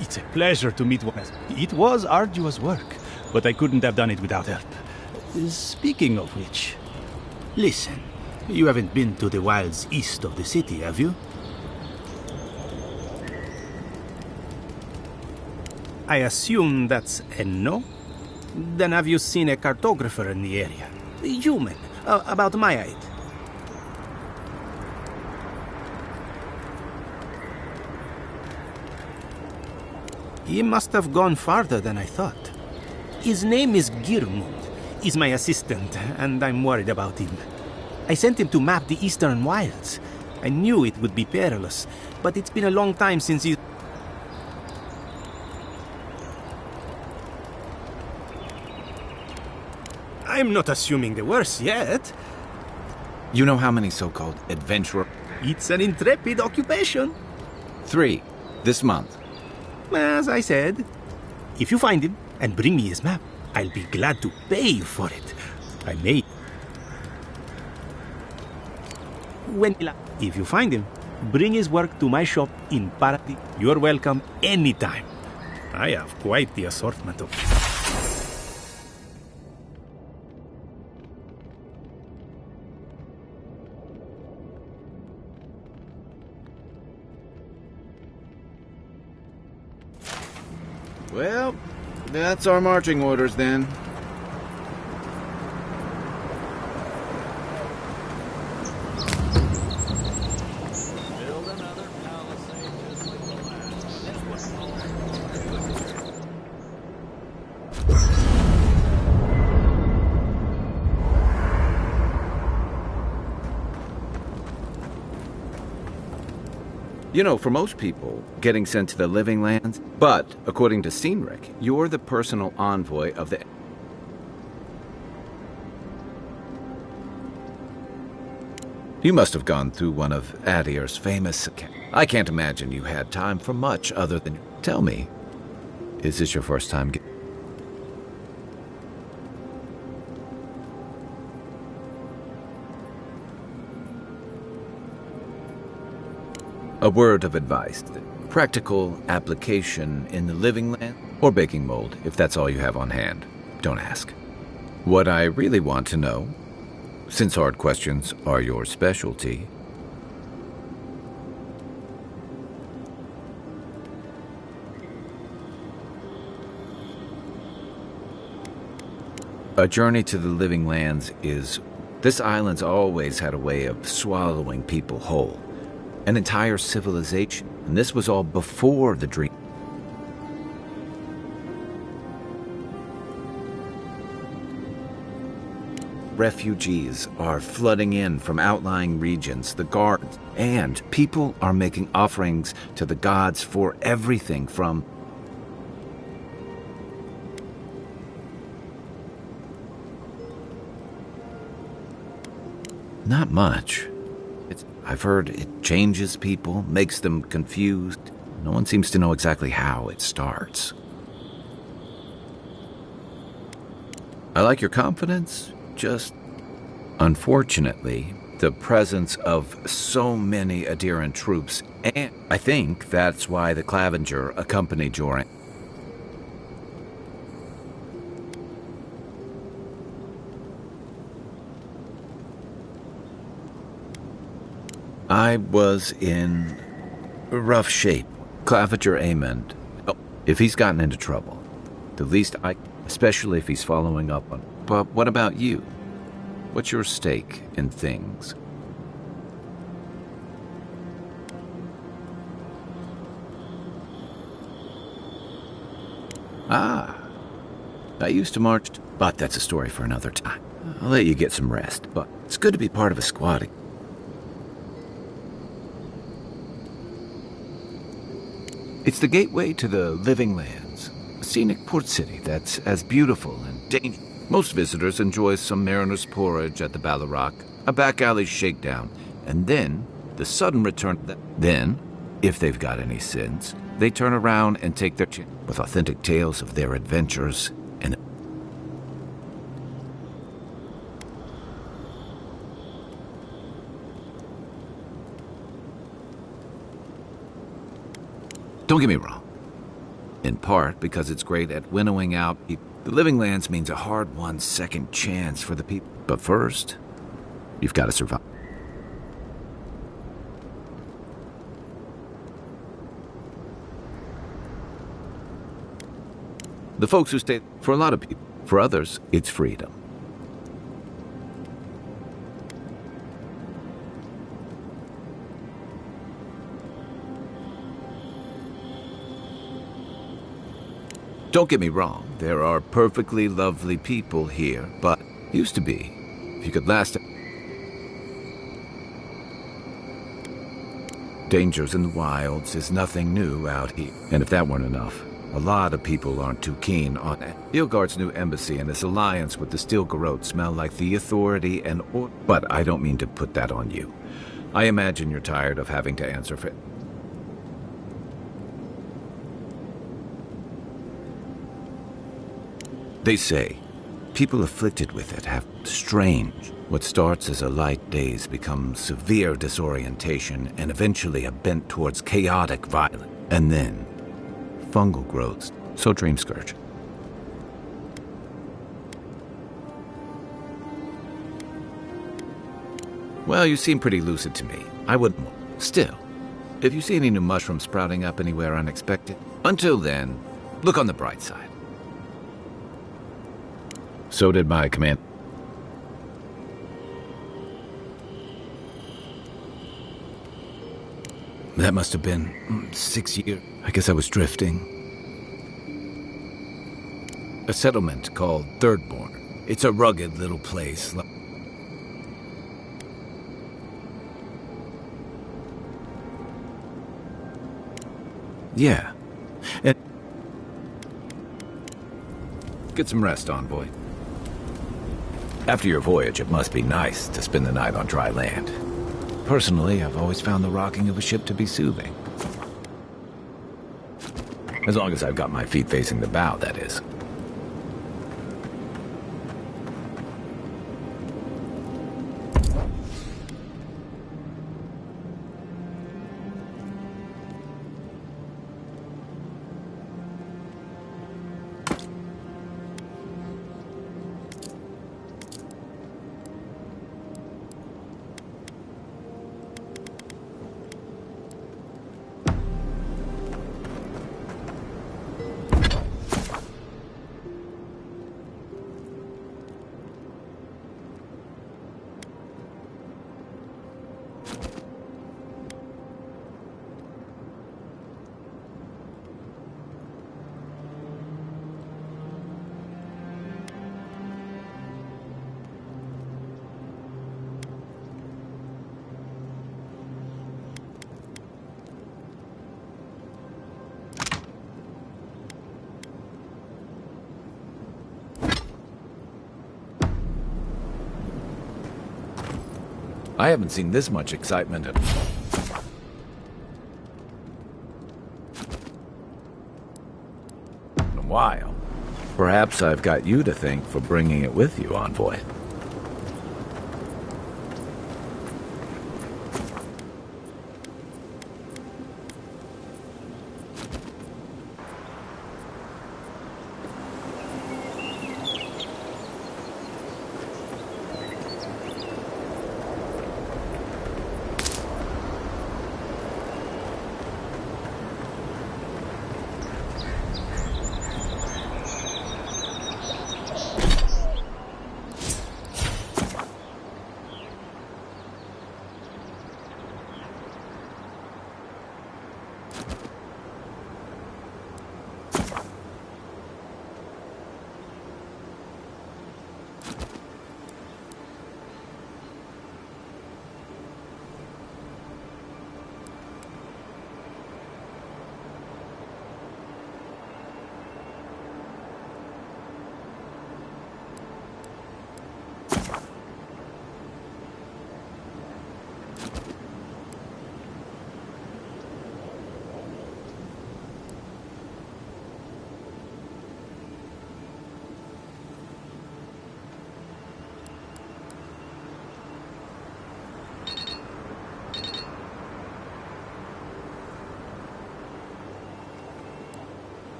It's a pleasure to meet one. It was arduous work, but I couldn't have done it without help. Speaking of which, listen, you haven't been to the wilds east of the city, have you? I assume that's a no? Then have you seen a cartographer in the area? Human, about my height. He must have gone farther than I thought. His name is Girmund. He's my assistant, and I'm worried about him. I sent him to map the eastern wilds. I knew it would be perilous, but it's been a long time since he... I'm not assuming the worst yet.
You know how many so-called adventurers?
It's an intrepid occupation.
3, this month.
As I said, if you find him and bring me his map, I'll be glad to pay you for it. I may. If you find him, bring his work to my shop in Paradis. You're welcome anytime. I have quite the assortment of...
Well, that's our marching orders then. You know, for most people, getting sent to the Living Lands, but according to Cynric, you're the personal envoy of the... You must have gone through one of Adir's famous... I can't imagine you had time for much other than... Tell me, is this your first time... A word of advice. Practical application in the Living Land or baking mold, if that's all you have on hand. Don't ask. What I really want to know, since hard questions are your specialty, a journey to the Living Lands is... This island's always had a way of swallowing people whole. An entire civilization, and this was all before the dream. Refugees are flooding in from outlying regions, the gardens, and people are making offerings to the gods for everything from... Not much. I've heard it changes people, makes them confused. No one seems to know exactly how it starts. I like your confidence, just... Unfortunately, the presence of so many Adiran troops, and I think that's why the Clavenger accompanied your... I was in rough shape. Clavenger Amond. Oh, if he's gotten into trouble, the least I... Especially if he's following up on... But what about you? What's your stake in things? Ah. I used to march... But that's a story for another time. I'll let you get some rest, but it's good to be part of a squad. It's the gateway to the Living Lands, a scenic port city that's as beautiful and dangerous. Most visitors enjoy some mariner's porridge at the Ballarrock, a back alley shakedown, and then the sudden return. Then, if they've got any sins, they turn around and take their chance with authentic tales of their adventures and... Don't get me wrong. In part because it's great at winnowing out people. The Living Lands means a hard-won second chance for the people. But first, you've got to survive. The folks who stay, for a lot of people, for others, it's freedom. Don't get me wrong, there are perfectly lovely people here, but used to be. If you could last... Dangers in the wilds is nothing new out here. And if that weren't enough, A lot of people aren't too keen on it. Ilgard's new embassy and his alliance with the Steel Garrote smell like the authority and but I don't mean to put that on you. I imagine you're tired of having to answer for... They say, people afflicted with it have strange. What starts as a light daze becomes severe disorientation and eventually a bent towards chaotic violence. And then, fungal growths, so dream scourge. Well, you seem pretty lucid to me. I wouldn't... Still, if you see any new mushrooms sprouting up anywhere unexpected, until then, look on the bright side. So did my command. That must have been 6 years. I guess I was drifting. A settlement called Thirdborn. It's a rugged little place. Yeah. Get some rest, Envoy. After your voyage, it must be nice to spend the night on dry land. Personally, I've always found the rocking of a ship to be soothing. As long as I've got my feet facing the bow, that is. I haven't seen this much excitement in a while. Perhaps I've got you to thank for bringing it with you, Envoy.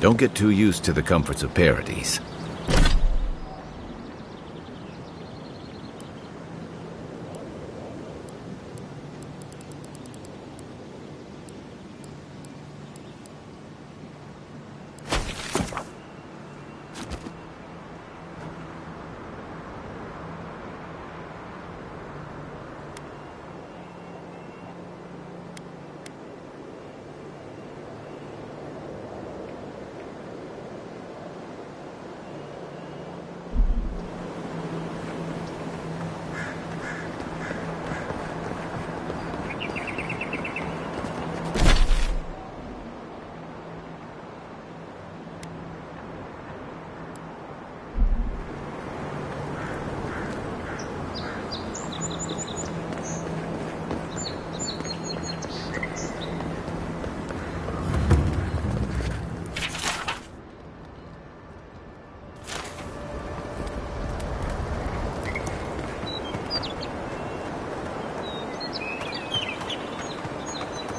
Don't get too used to the comforts of Paradise.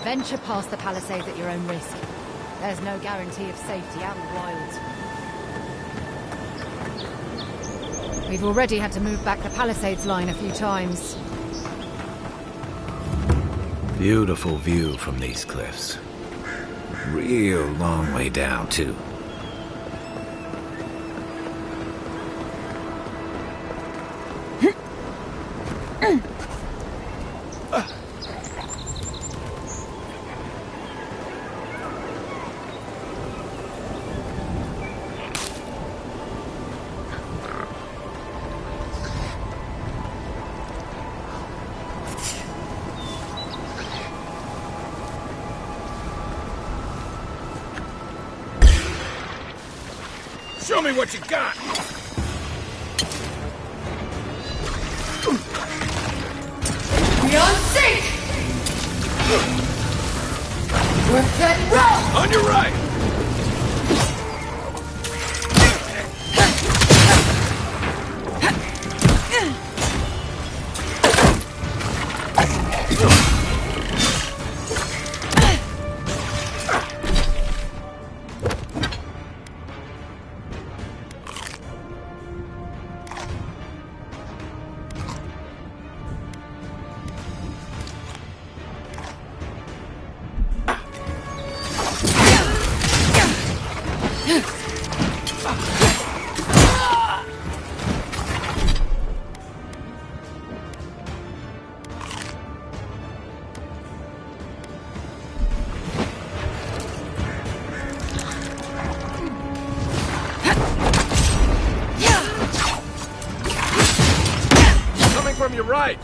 Venture past the palisades at your own risk. There's no guarantee of safety out in the wilds. We've already had to move back the palisades line a few times.
Beautiful view from these cliffs. Real long way down, too.
Show me what you got!
Beyond sync! We're set rough!
On your right! From your right.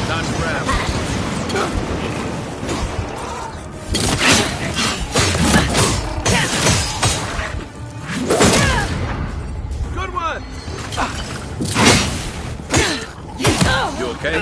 Time to grab. Good one. You okay?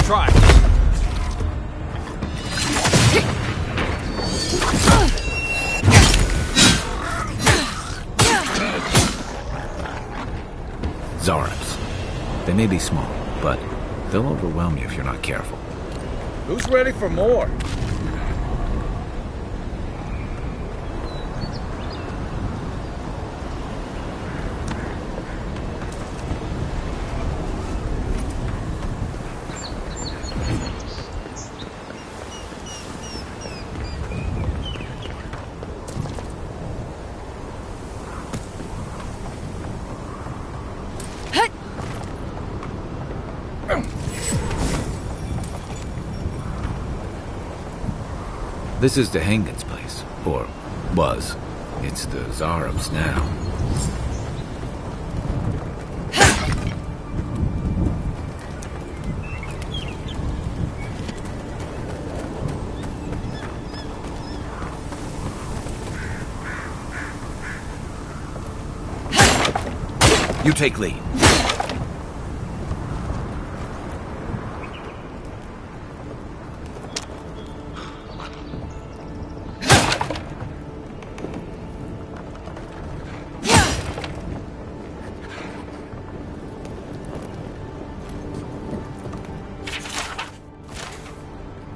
Try.
Zarabs. They may be small, but they'll overwhelm you if you're not careful.
Who's ready for more?
This is the Hengen's place, or was. It's the Zarabs now. You take lead.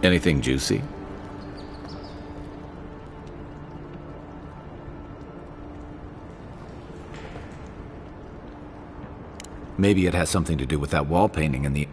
Anything juicy? Maybe it has something to do with that wall painting in the...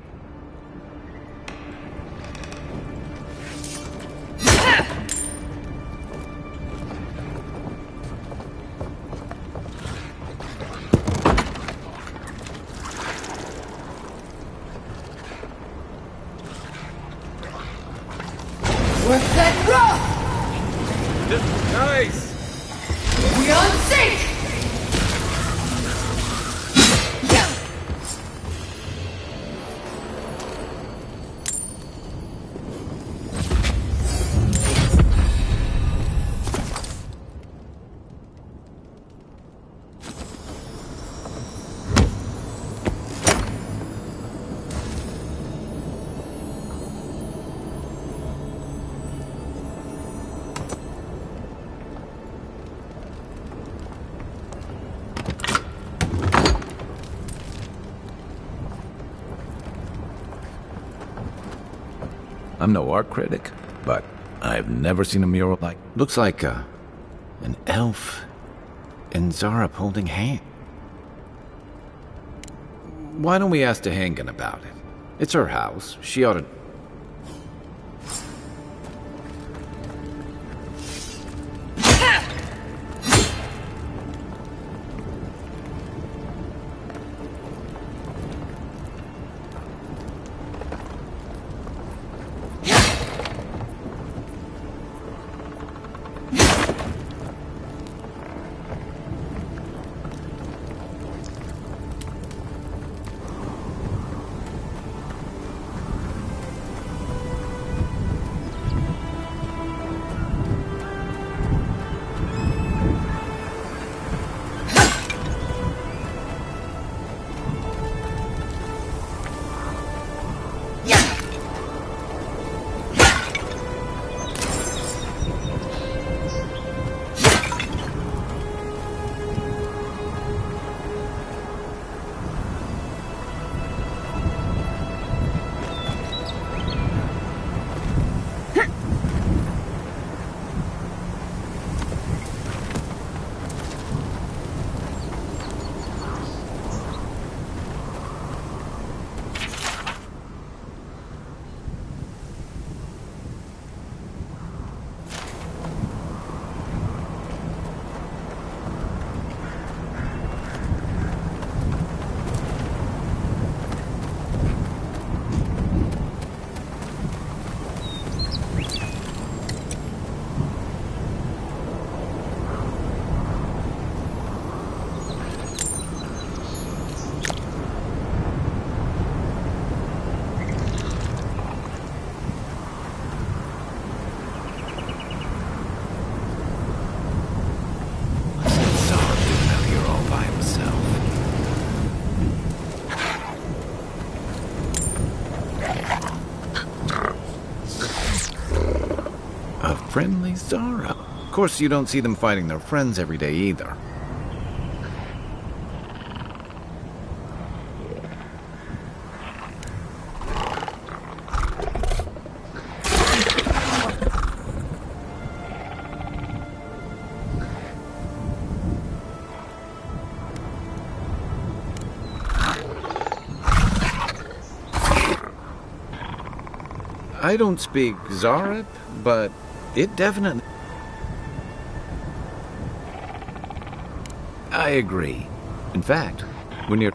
We're set rough!
This is nice!
We on sync!
I'm no art critic, but I've never seen a mural like... Looks like an elf and Zarep holding hand. Why don't we ask Tehangan about it? It's her house. She ought to... Friendly Zara. Of course, you don't see them fighting their friends every day either. I don't speak Zarep, but it definitely... I agree. In fact, when you're...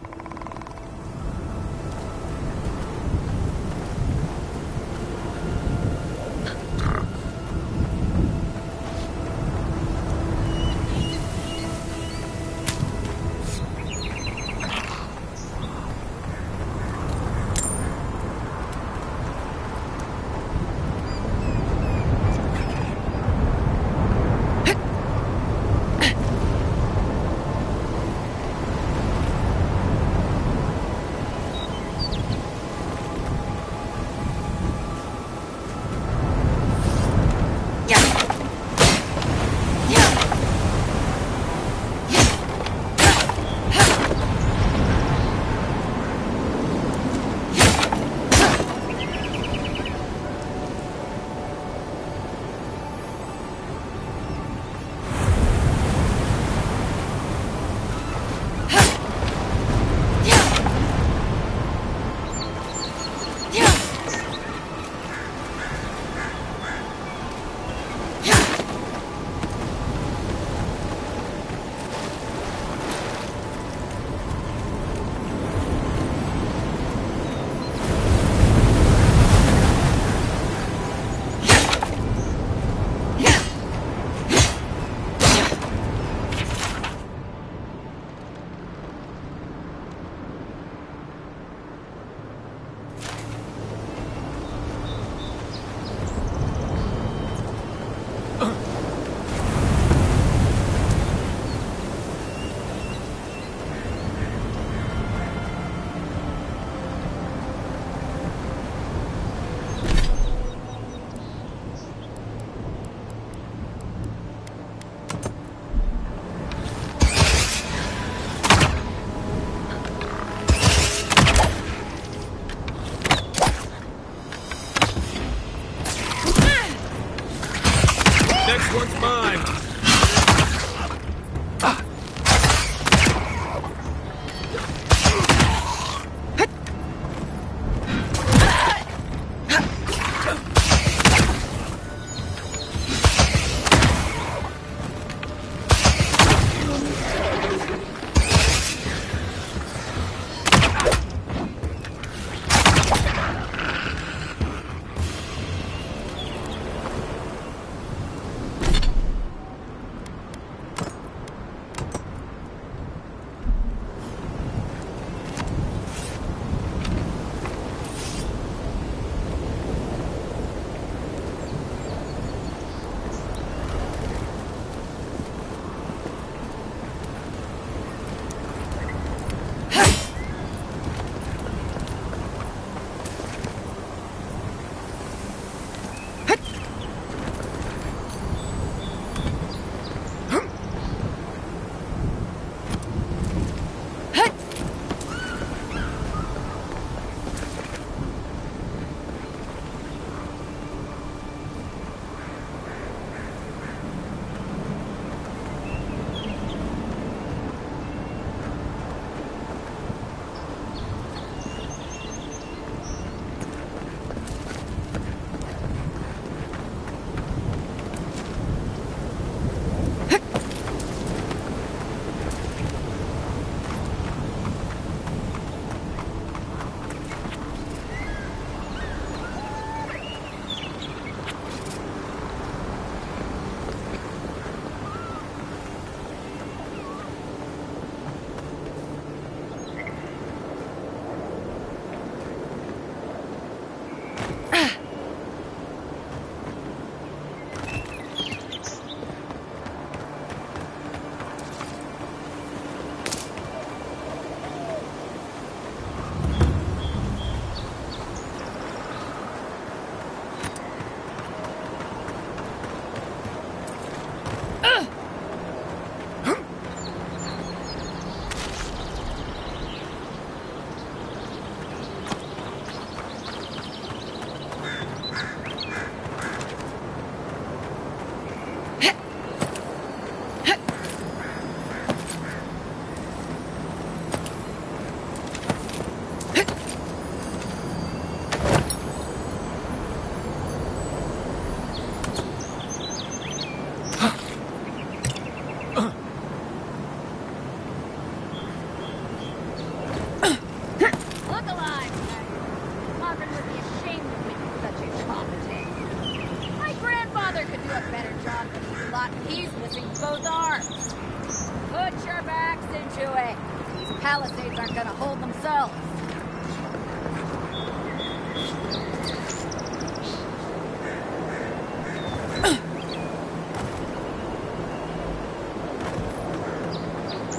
palisades aren't gonna hold themselves.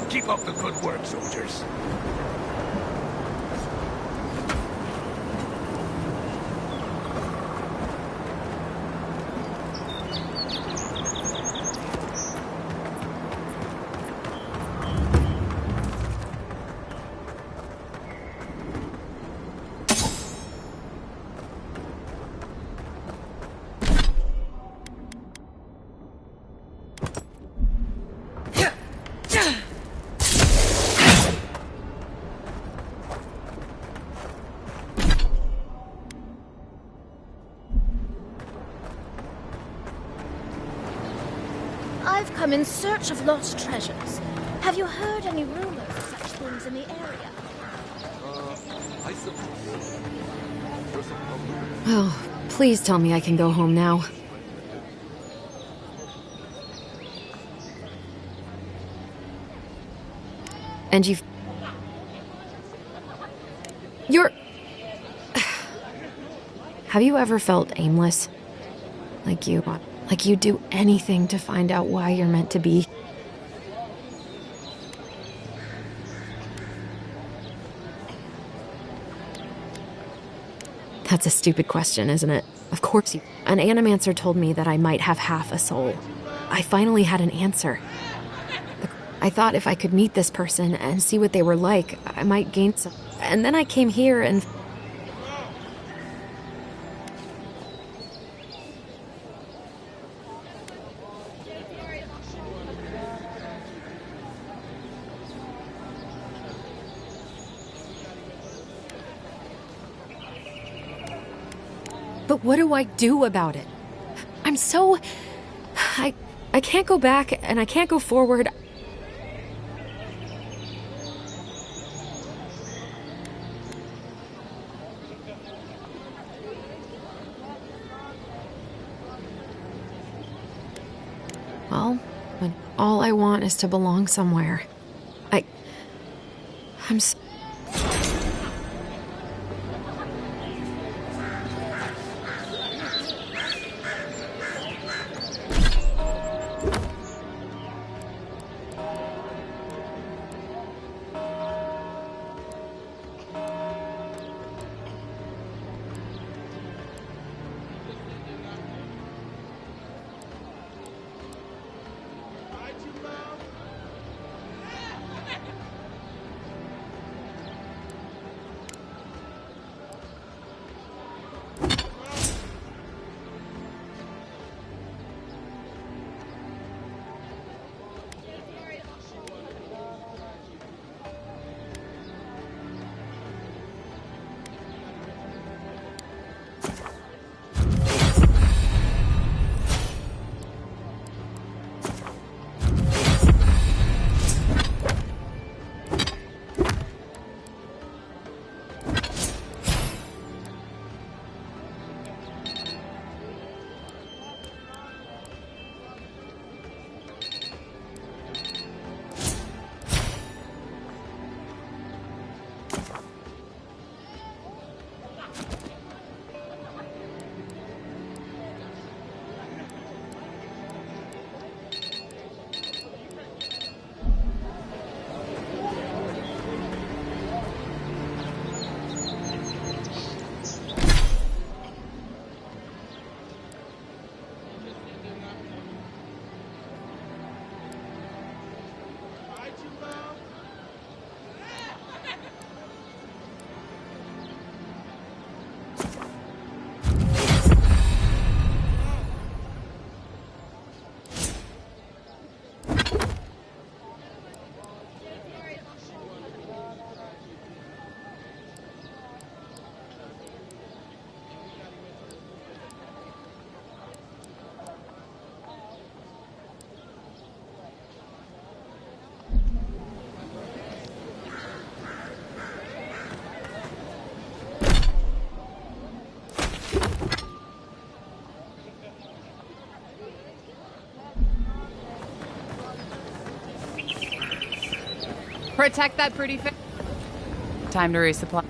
Keep up the good work, soldiers.
I've come in search of lost treasures. Have you heard any rumors of such things in the area?
I suppose.
Oh, please tell me I can go home now. And you're... Have you ever felt aimless? Like you do anything to find out why you're meant to be? That's a stupid question, isn't it? Of course you... An animancer told me that I might have half a soul. I finally had an answer. I thought if I could meet this person and see what they were like, I might gain some... And then I came here and... But what do I do about it? I'm so... I can't go back and I can't go forward. Well, all I want is to belong somewhere. I'm so...
Protect that pretty face. Time to resupply.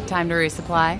Time to resupply.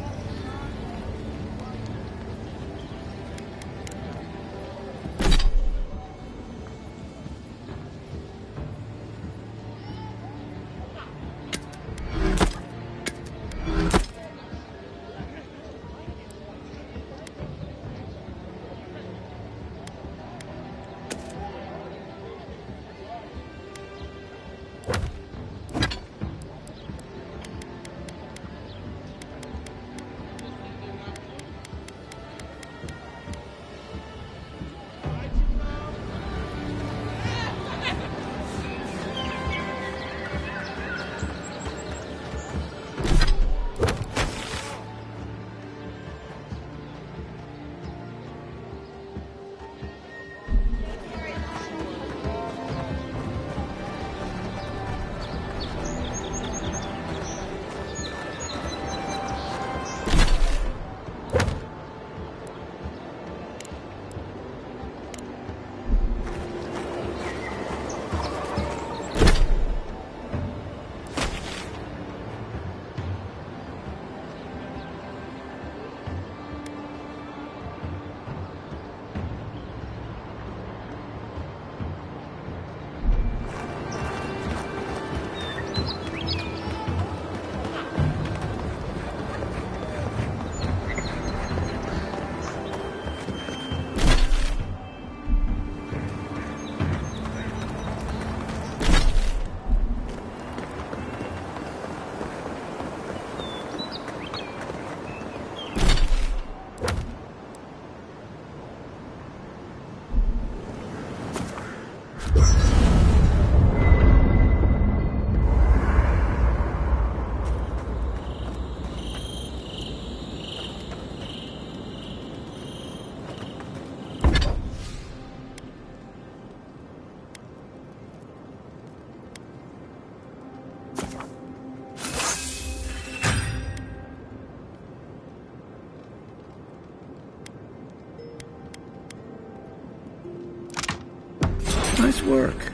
Nice work.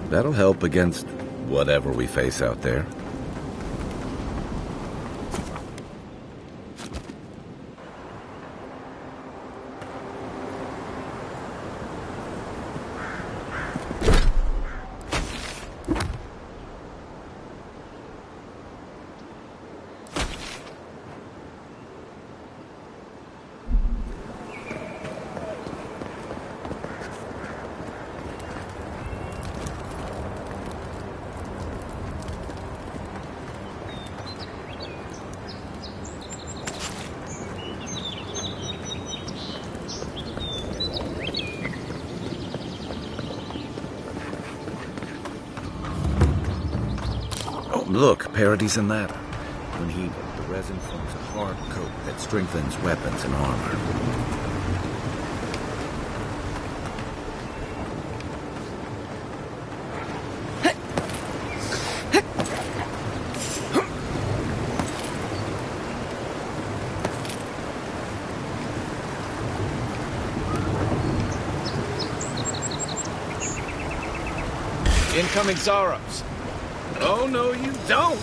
That'll help against whatever we face out there. Look, Parody's in that. When heated, the resin forms a hard coat that strengthens weapons and armor. Incoming Zaros. Oh, no, you don't!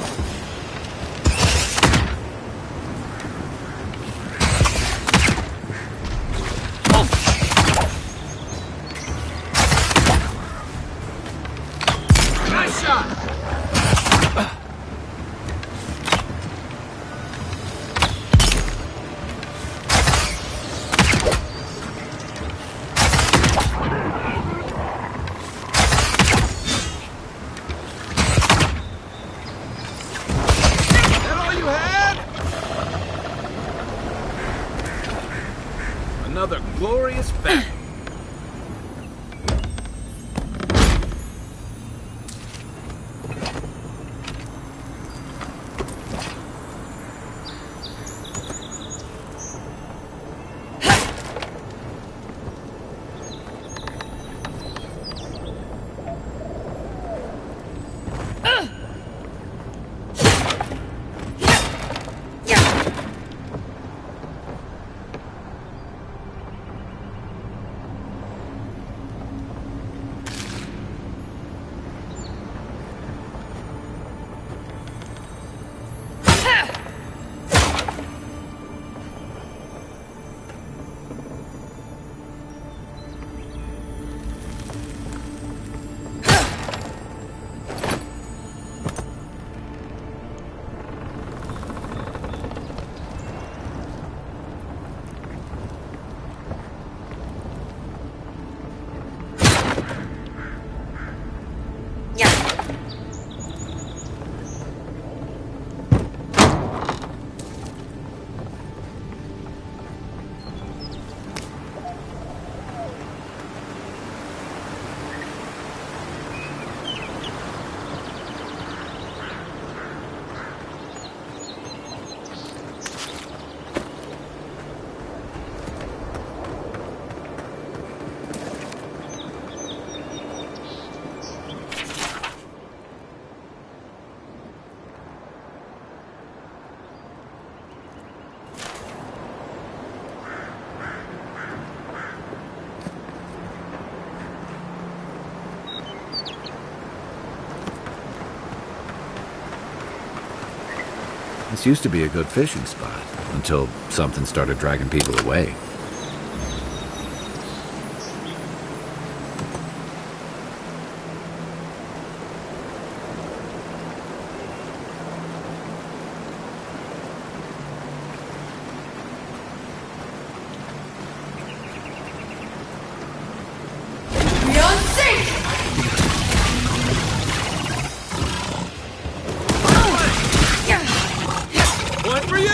This used to be a good fishing spot, until something started dragging people away.
One for you!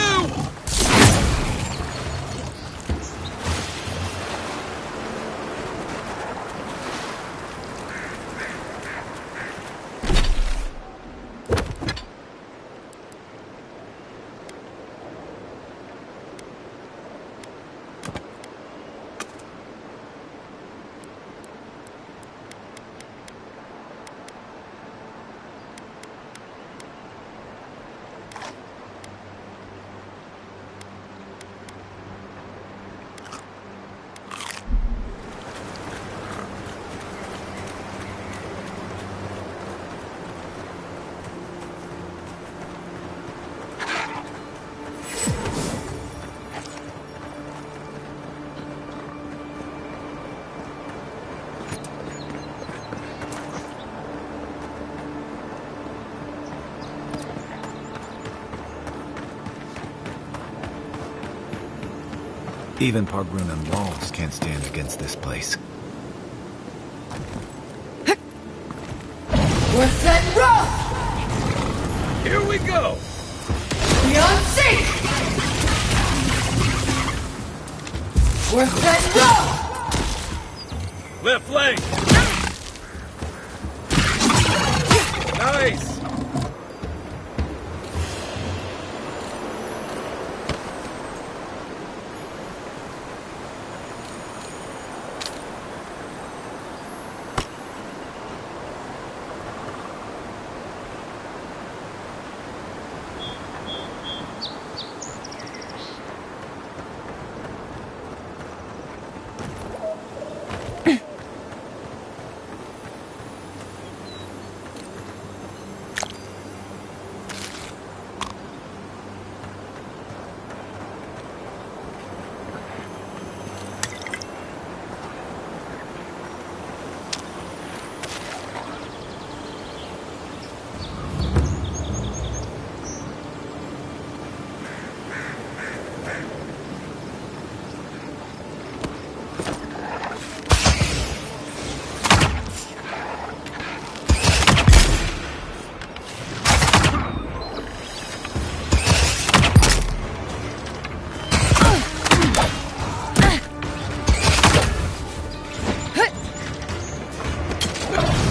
Even Pargrunan walls can't stand against this place.
We're set rough!
Here we go!
Beyond sync! We're set rough!
Left flank! Nice!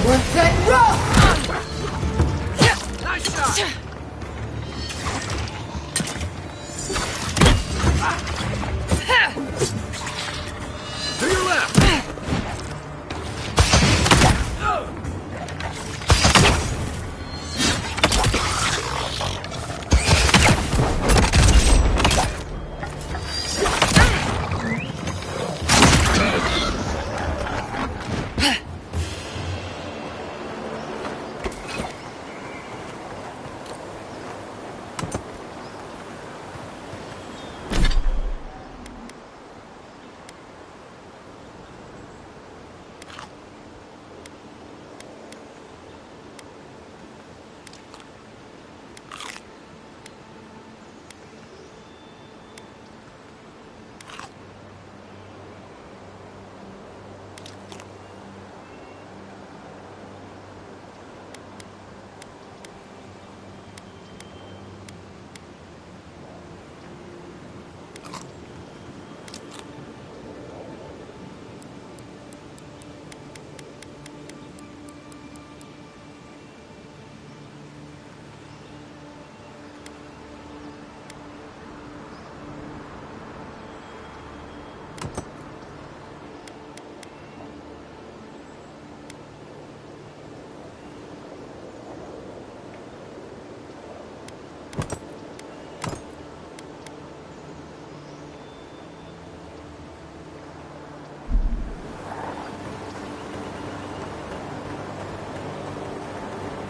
We're set rough!
Nice shot! To your left!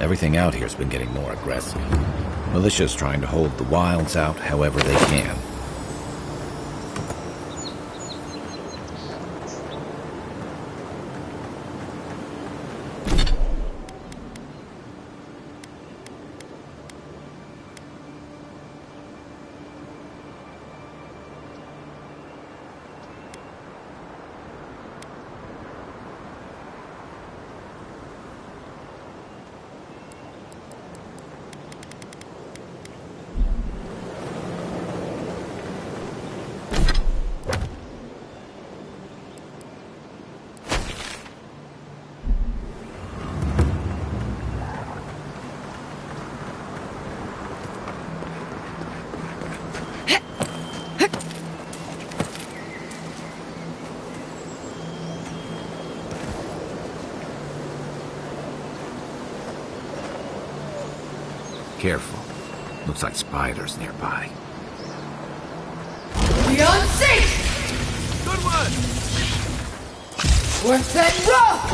Everything out here's been getting more aggressive. Militia's trying to hold the wilds out however they can. Careful. Looks like spiders nearby.
Beyond safe!
Good one!
Worth and rough!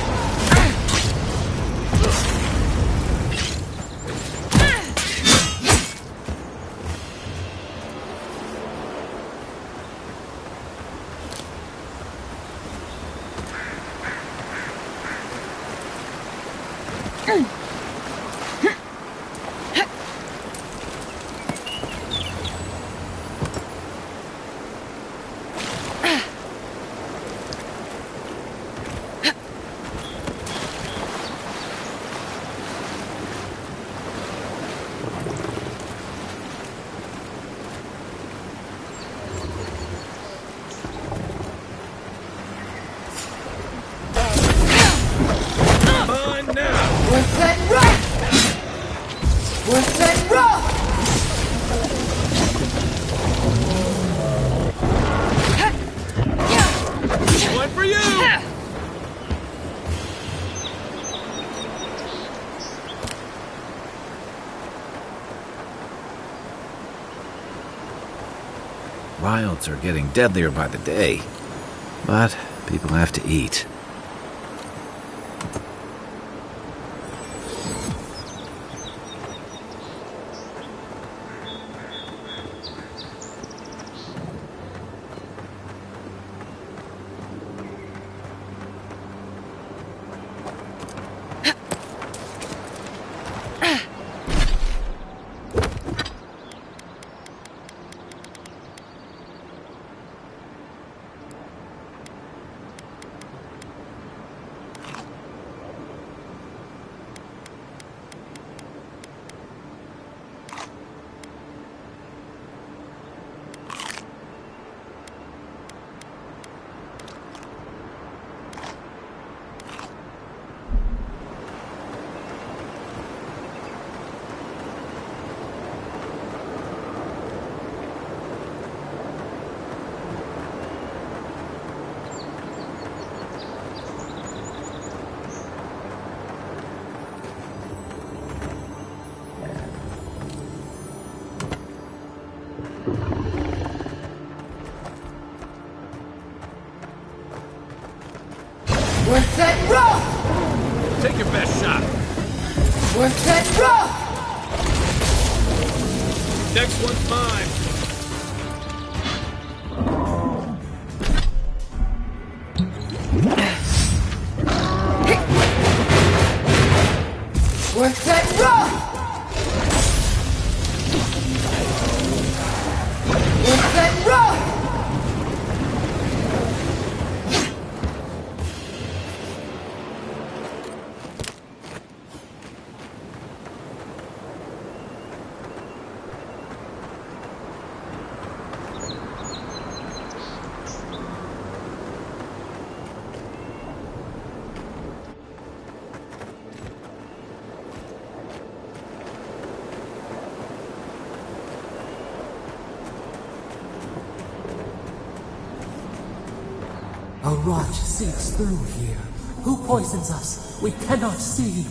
Worth and rough! Worth and rough!
One for you!
Wilds are getting deadlier by the day, but people have to eat.
Worth and rough!
Take your best shot.
Worth and rough!
Next one's mine.
Worth and rough! Worth and rough!
A rot seeps through here. Who poisons us? We cannot see.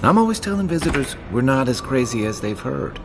I'm always telling visitors we're not as crazy as they've heard.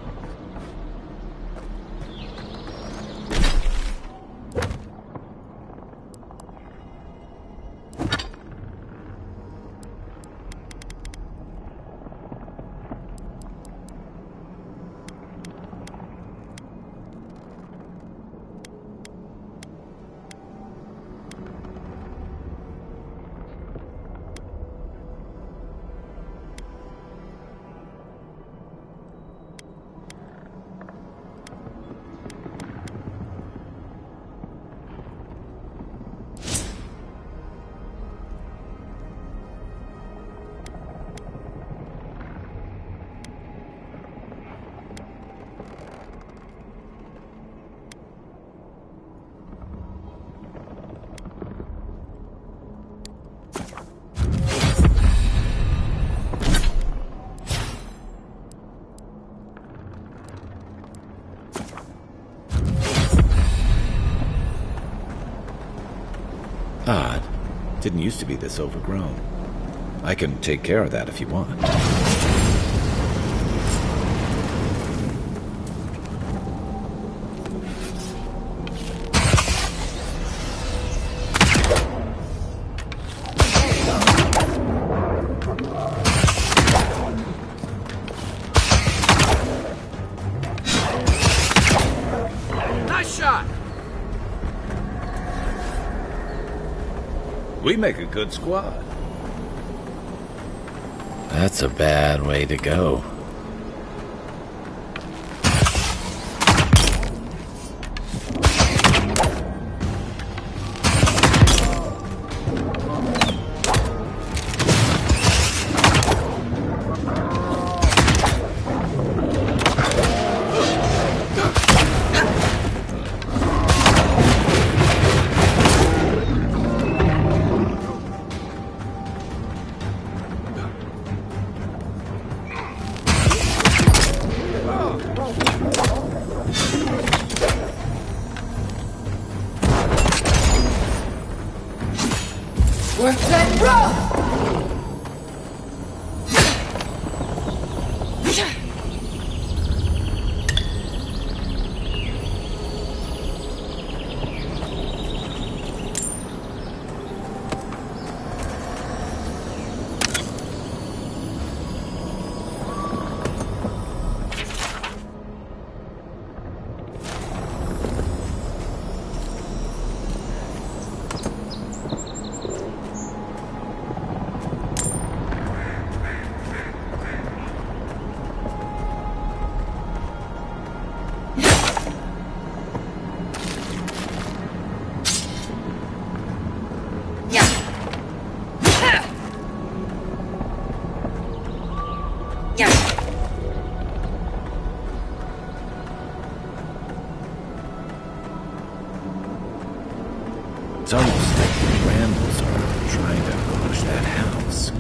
Odd. Didn't used to be this overgrown. I can take care of that if you want.
Nice shot!
We make a good squad.
That's a bad way to go.
Quartet rough!
It's almost like the brambles are trying to push that house.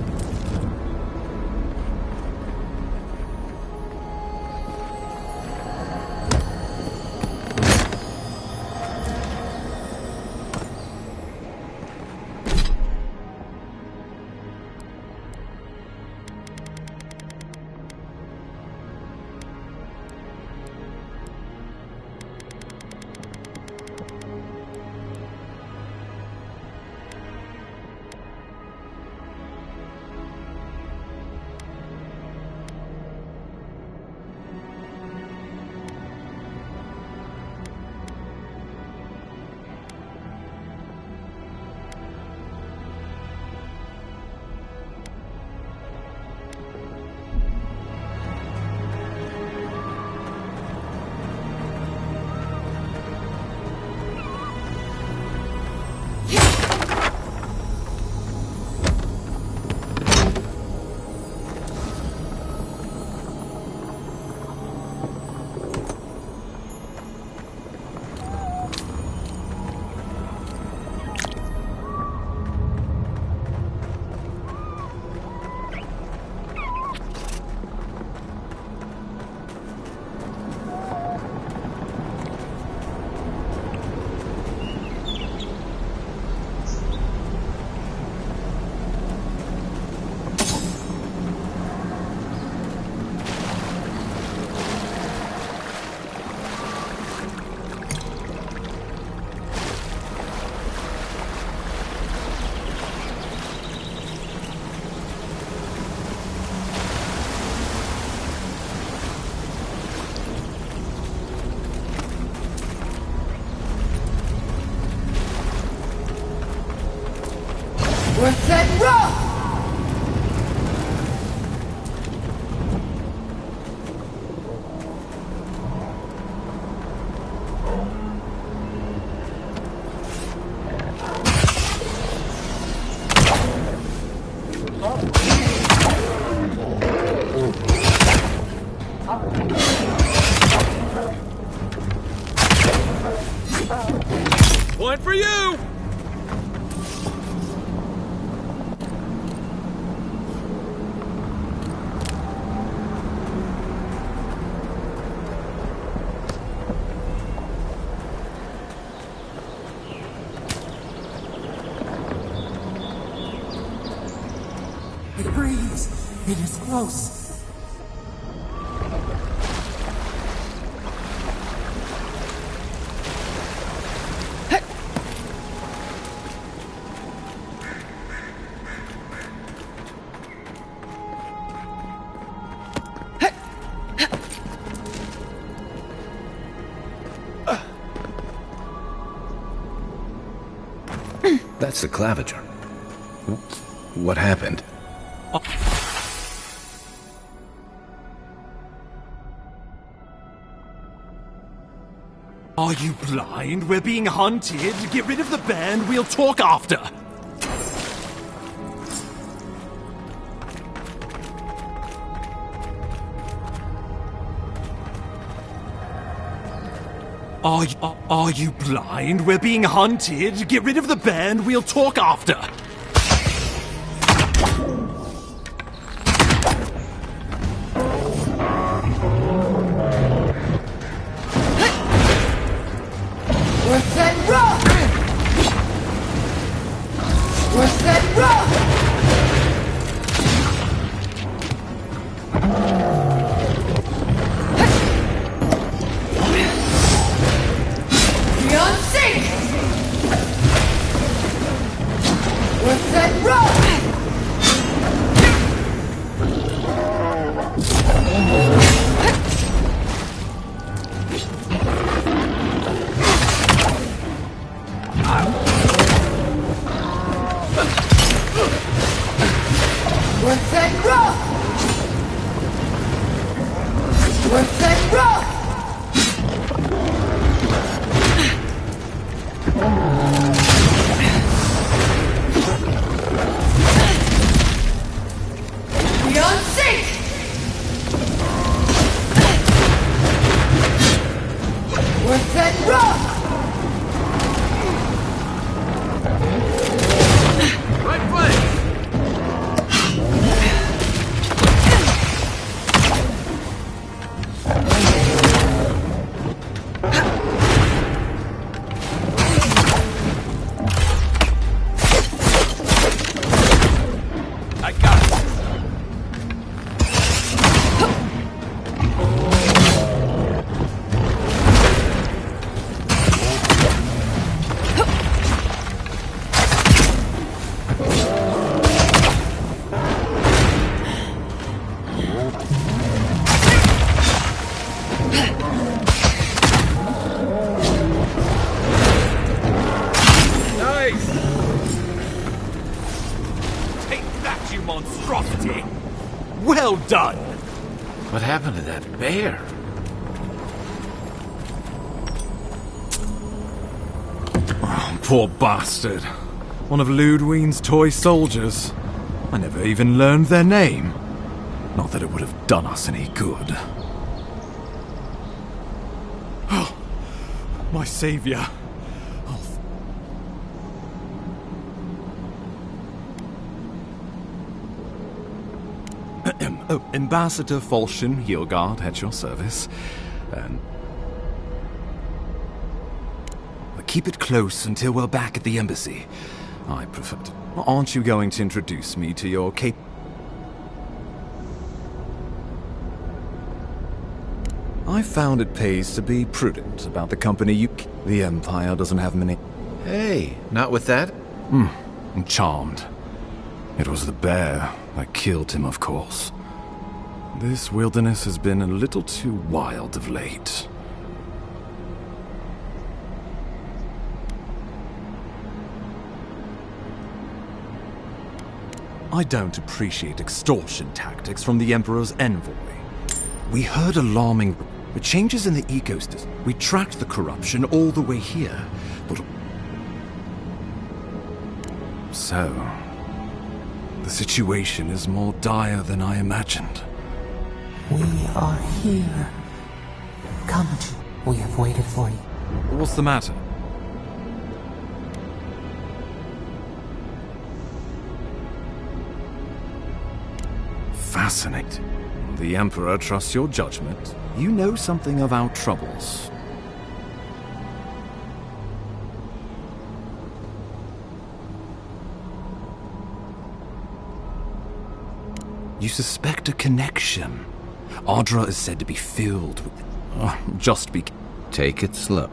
We're set rough!
One for you!
It breathes. It is close.
That's the claviger. What happened?
Are you blind? We're being hunted. Get rid of the band. We'll talk after. Are you blind? We're being hunted. Get rid of the band. We'll talk after.
We're set rough! We're set rough! Beyond sync! We're set rough! We're set rough! We're set rough! Beyond sync! We're set rough!
Right flank! I got it. Nice! Take that, you monstrosity! Well done!
What happened to that bear?
Oh, poor bastard. One of Ludwine's toy soldiers. I never even learned their name. Not that it would have done us any good. Oh, my savior. Oh, Ambassador Falchion Heelguard at your service. And keep it close until we're back at the embassy. I prefer to... Aren't you going to introduce me to your I found it pays to be prudent about the company you... The Empire doesn't have many...
Hey, not with that?
I'm charmed. It was the bear that killed him, of course. This wilderness has been a little too wild of late. I don't appreciate extortion tactics from the Emperor's envoy. We heard alarming changes in the ecosystem. We tracked the corruption all the way here, but... So... the situation is more dire than I imagined.
We are here. Come, we have waited for you.
What's the matter? Fascinating. The Emperor trusts your judgment. You know something of our troubles. You suspect a connection. Ardra is said to be filled with... just be...
Take it slow.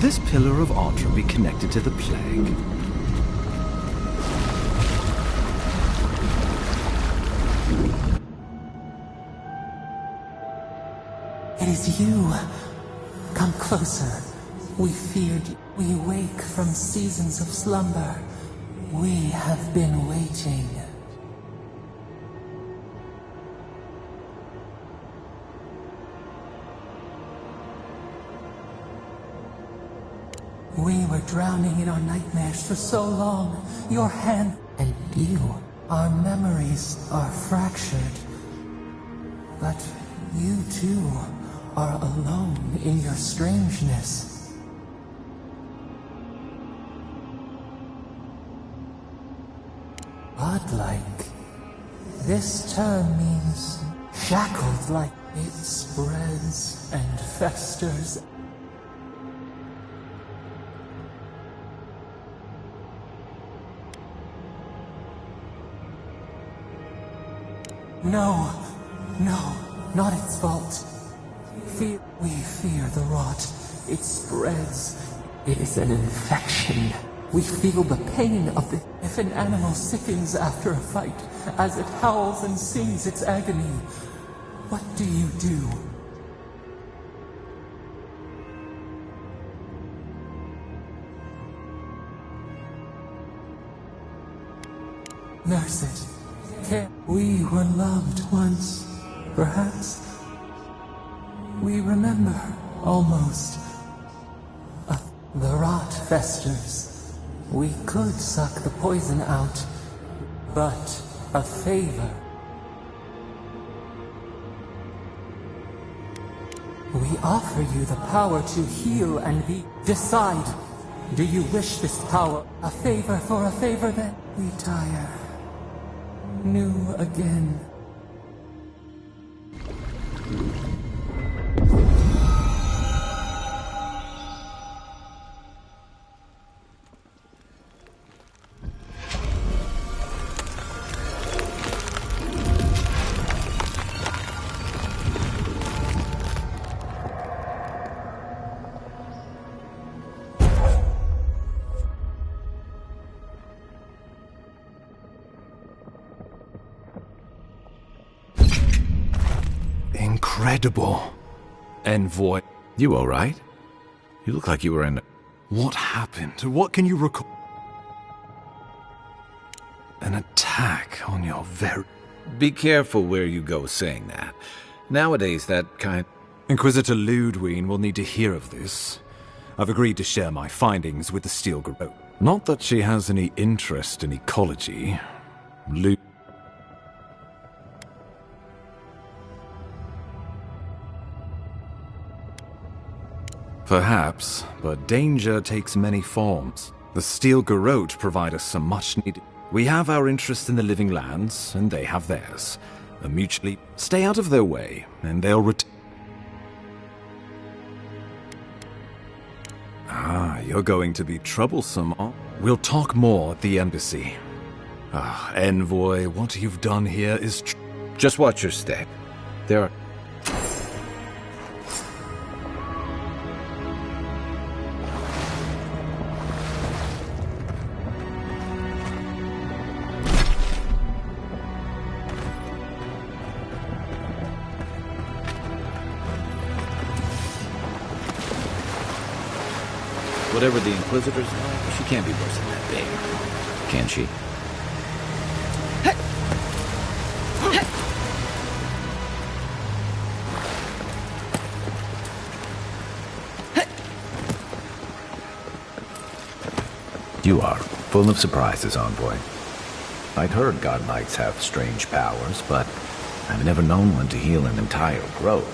Could this pillar of Ardra be connected to the plague?
It is you. Come closer. We feared you. We wake from seasons of slumber. We have been waiting. We were drowning in our nightmares for so long. Your hand and you. Our memories are fractured. But you too are alone in your strangeness. Godlike. This term means shackled like it spreads and festers. No, no, not its fault. We fear the rot. It spreads. It is an infection. We feel the pain of it. If an animal sickens after a fight, as it howls and sings its agony, what do you do? Nurse it. Care. We were loved once, perhaps. We remember, almost. The rot festers. We could suck the poison out, but a favor. We offer you the power to heal and be. Decide. Do you wish this power? A favor for a favor, then? We tire. New again.
Incredible. Envoy.
You alright? You look like you were in...
What happened? What can you recall? An attack on your very...
Be careful where you go saying that. Nowadays, that kind...
Inquisitor Ludwig will need to hear of this. I've agreed to share my findings with the Steel Garrote. Not that she has any interest in ecology. Perhaps, but danger takes many forms. The Steel Garrote provide us some much-needed... We have our interest in the living lands, and they have theirs. A mutually... Stay out of their way, and they'll you're going to be troublesome. We'll talk more at the embassy. Envoy, what you've done here is...
Just watch your step. There are... Whatever the Inquisitor's like, she can't be worse than that big. Can she? You are full of surprises, Envoy. I'd heard God Knights have strange powers, but I've never known one to heal an entire grove.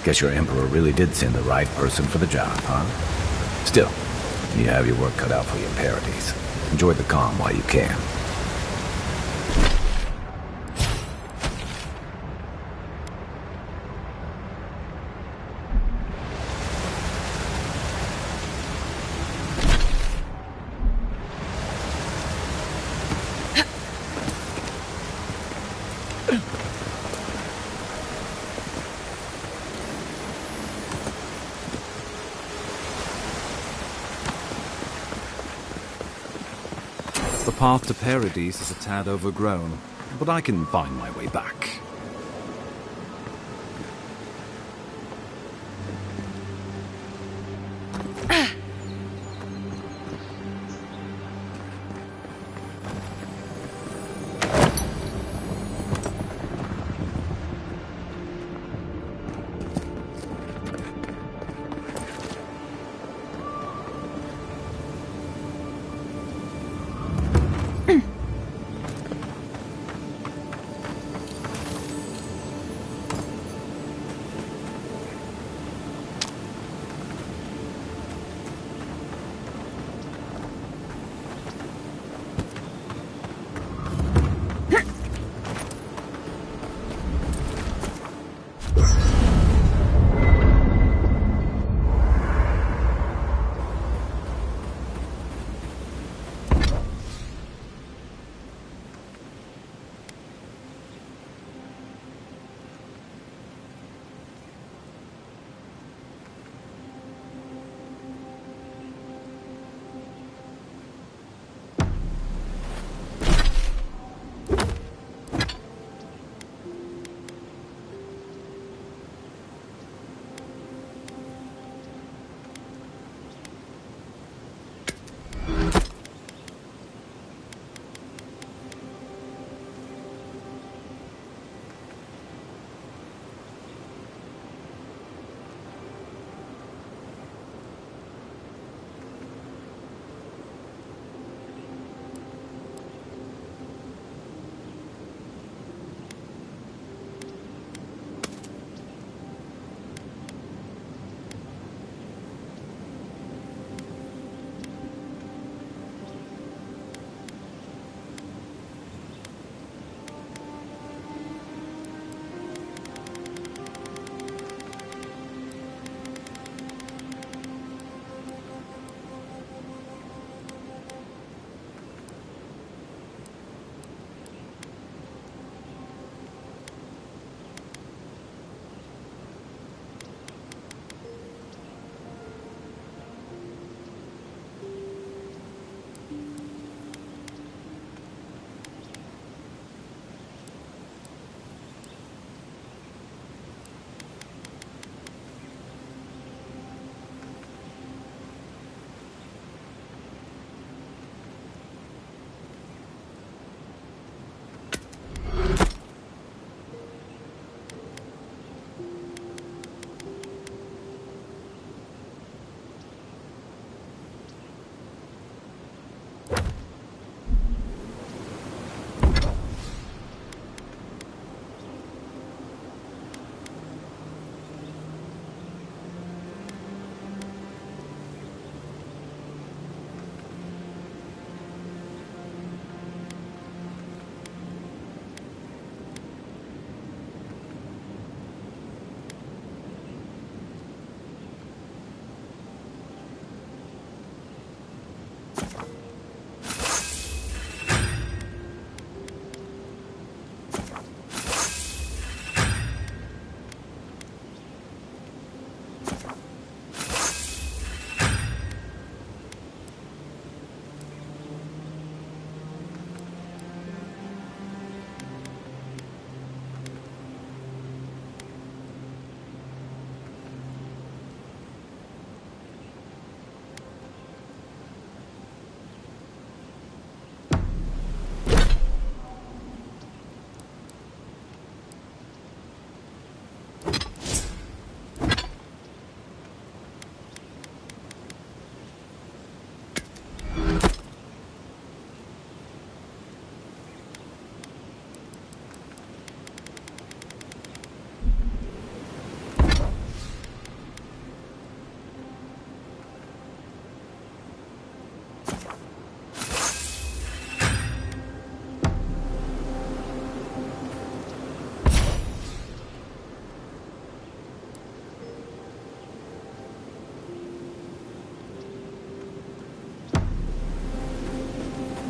Guess your Emperor really did send the right person for the job, huh? Still, you have your work cut out for you in Paradise. Enjoy the calm while you can.
The path to Paradise is a tad overgrown, but I can find my way back.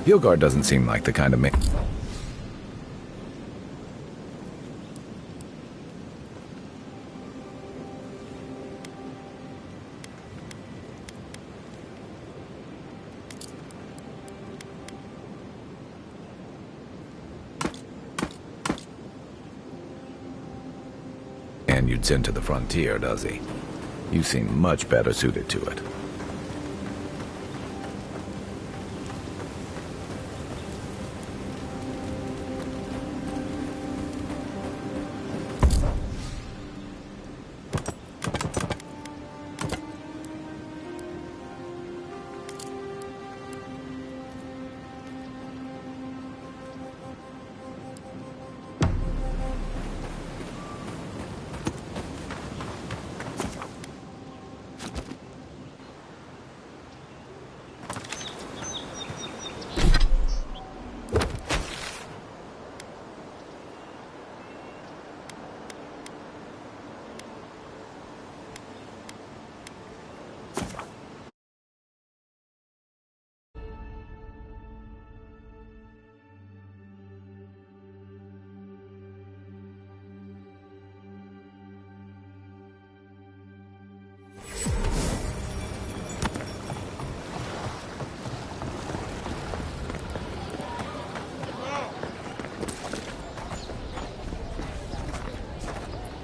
Bjorgard doesn't seem like the kind of man. And you'd send to the frontier, does he? You seem much better suited to it.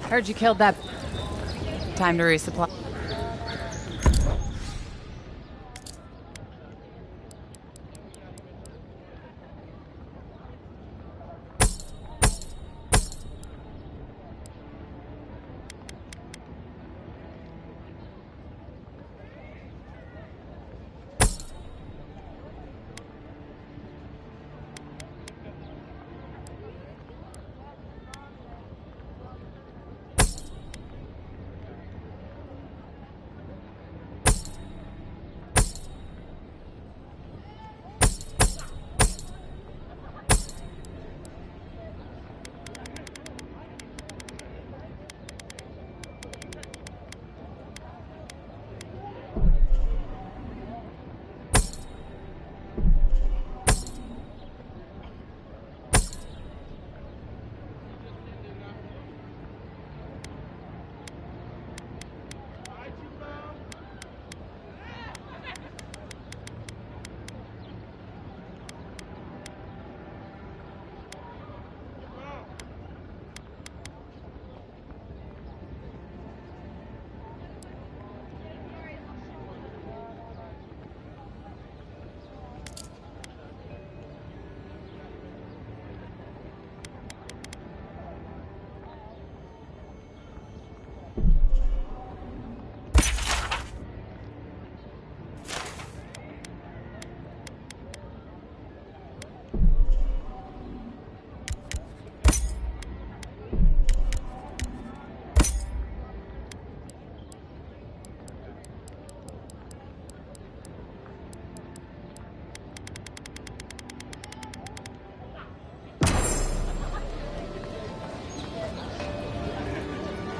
Heard you killed that. Time to resupply.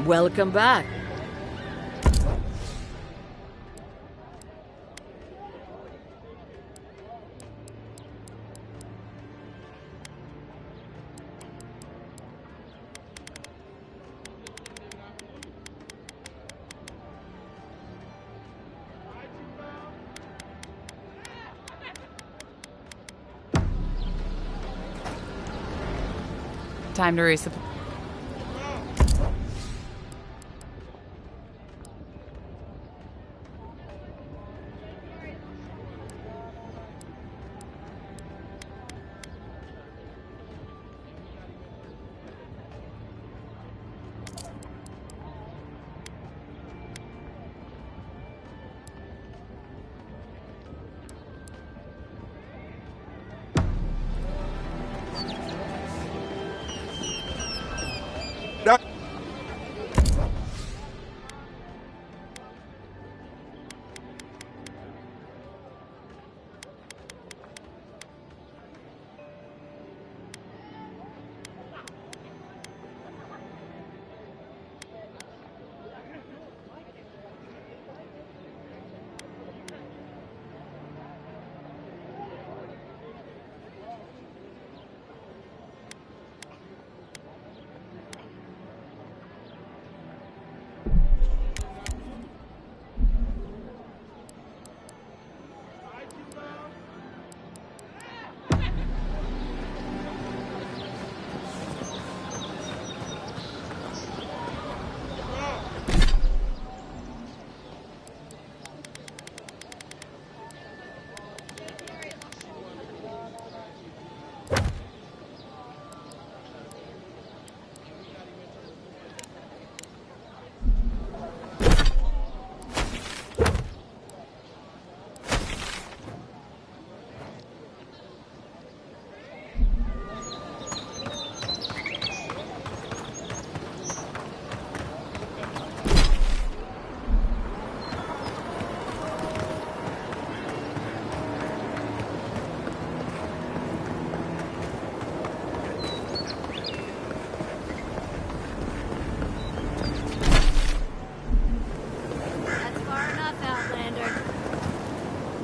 Welcome back.
Time to resupply.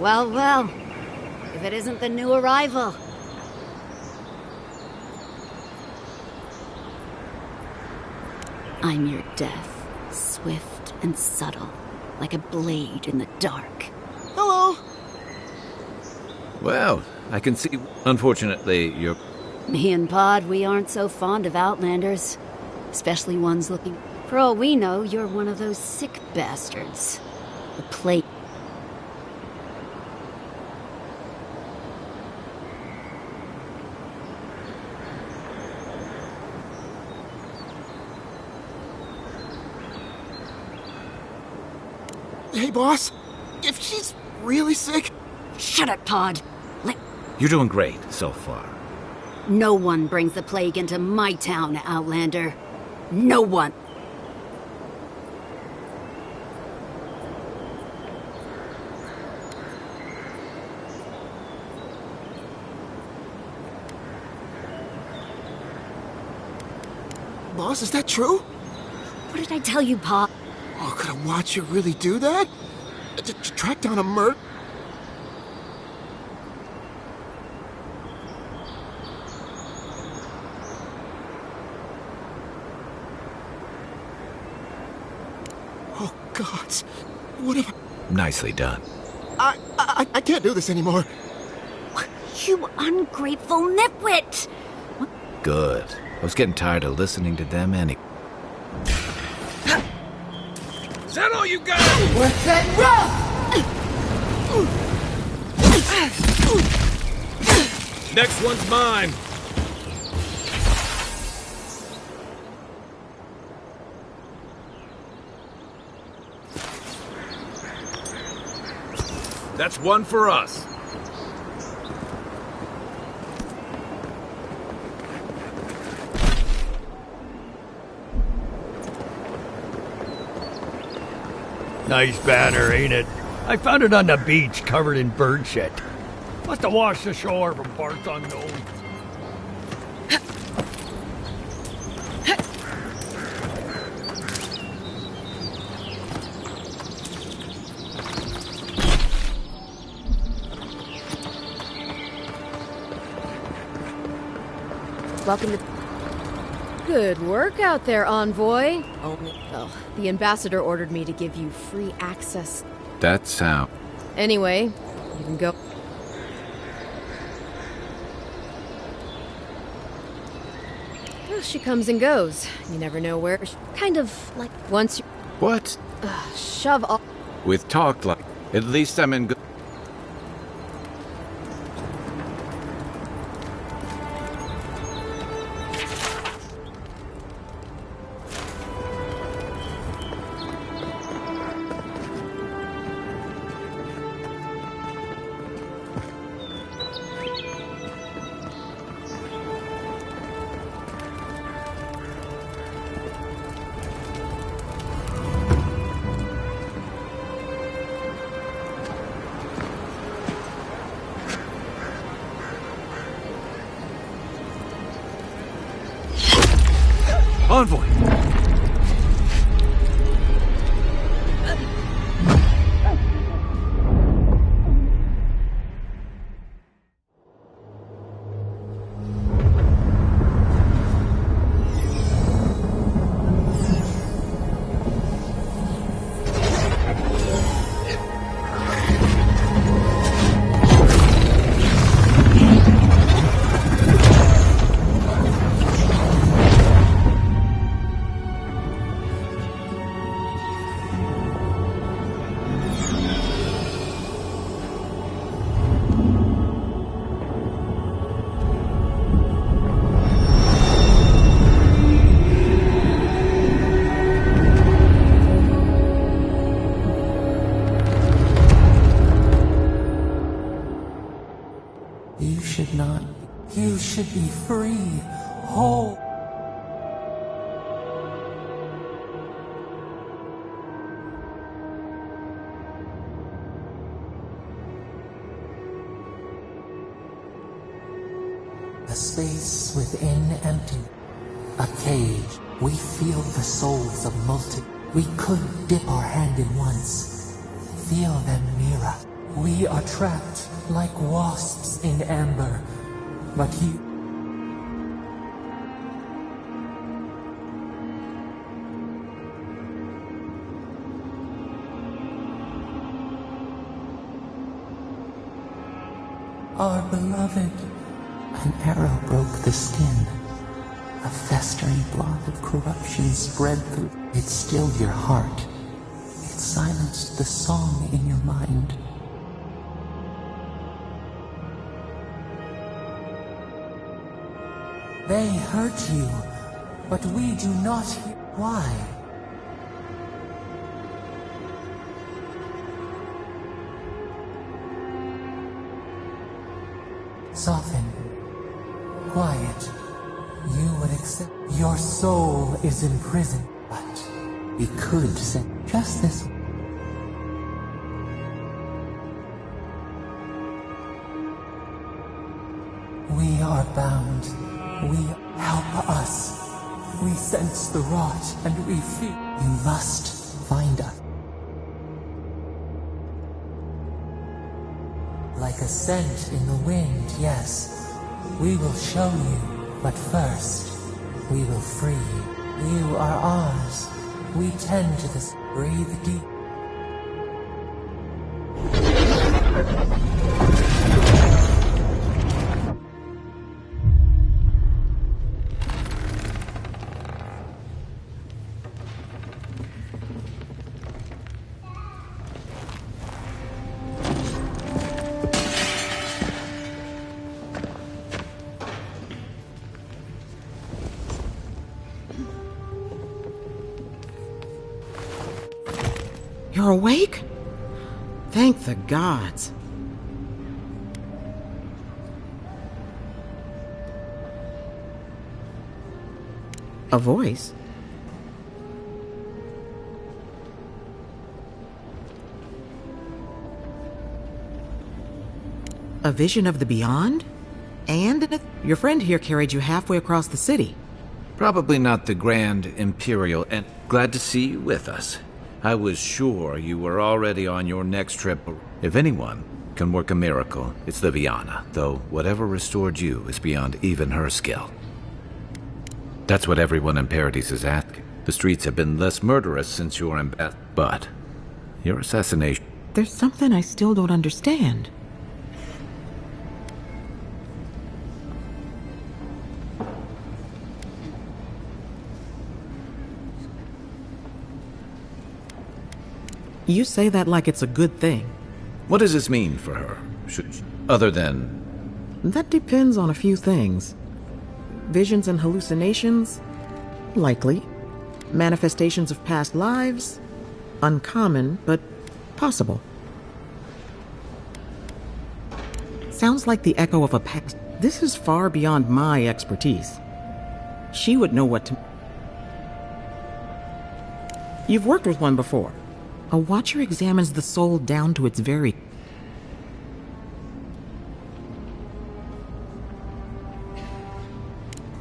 Well, well. If it isn't the new arrival. I'm your death, swift and subtle, like a blade in the dark.
Hello!
Well, I can see, unfortunately, you're...
Me and Pod, we aren't so fond of Outlanders. Especially ones looking... For all we know, you're one of those sick bastards. The plague.
Hey, boss. If she's really sick...
Shut it, Pod.
You're doing great so far.
No one brings the plague into my town, Outlander. No one.
Boss, is that true?
What did I tell you, Pop?
Oh, could I watch you really do that? To track down a murder? Oh, gods. What have
Nicely done.
I can't do this anymore.
You ungrateful nitwit!
Good. I was getting tired of listening to them anyway.
Is that all you got? Worth and rough!
Next one's mine. That's one for us.
Nice banner, ain't it? I found it on the beach, covered in bird shit. Must have washed ashore from parts unknown.
Welcome to... Good work out there, Envoy. Well, the ambassador ordered me to give you free access.
That's how.
Anyway, you can go. Well, she comes and goes. You never know where. Kind of like once you...
What?
Shove off.
With talk like... At least I'm in good... Envoy!
You should not. You should be free, whole. A space within empty. A cage. We feel the souls of multi. We could dip our hand in once. Feel them near us. We are trapped like wasps in amber, but you... Our beloved. An arrow broke the skin. A festering blot of corruption spread through. It stilled your heart. It silenced the song in your mind. They hurt you, but we do not hear why. Soften. Quiet. You would accept. Your soul is imprisoned, but we could say just this. We are bound. We help us. We sense the rot and we feel. You must find us. Like a scent in the wind, yes. We will show you, but first, we will free you. You are ours. We tend to this. Breathe deep.
You're awake? Thank the gods. A voice? A vision of the beyond? And your friend here carried you halfway across the city.
Probably not the Grand Imperial, and glad to see you with us. I was sure you were already on your next trip. If anyone can work a miracle, it's Liviana, though whatever restored you is beyond even her skill. That's what everyone in Paradise is asking. The streets have been less murderous since your but your assassination...
There's something I still don't understand. You say that like it's a good thing.
What does this mean for her? Other than...
That depends on a few things. Visions and hallucinations? Likely. Manifestations of past lives? Uncommon, but possible. Sounds like the echo of a past. This is far beyond my expertise. She would know what to... You've worked with one before. A watcher examines the soul down to its very...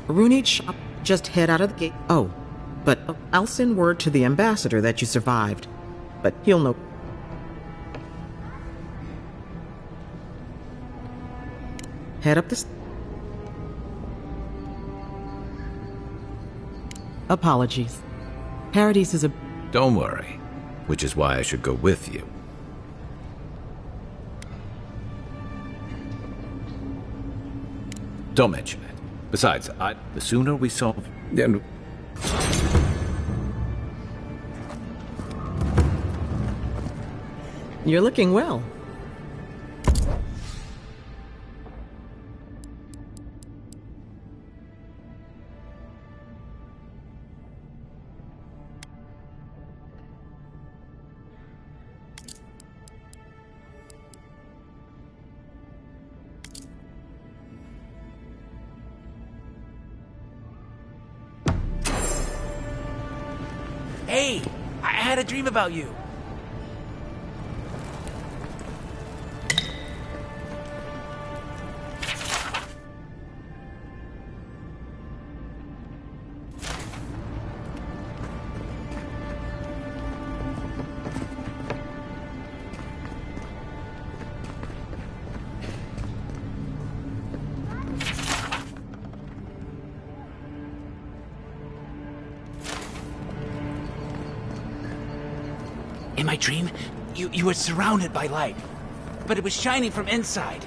Runage shop, just head out of the gate. Oh, but I'll send word to the ambassador that you survived. But he'll know. Head up the... Apologies. Paradise is a...
Don't worry. Which is why I should go with you. Don't mention it. Besides, the sooner we solve...
You're looking well.
Hey, I had a dream about you.
In my dream, you were surrounded by light, but it was shining from inside.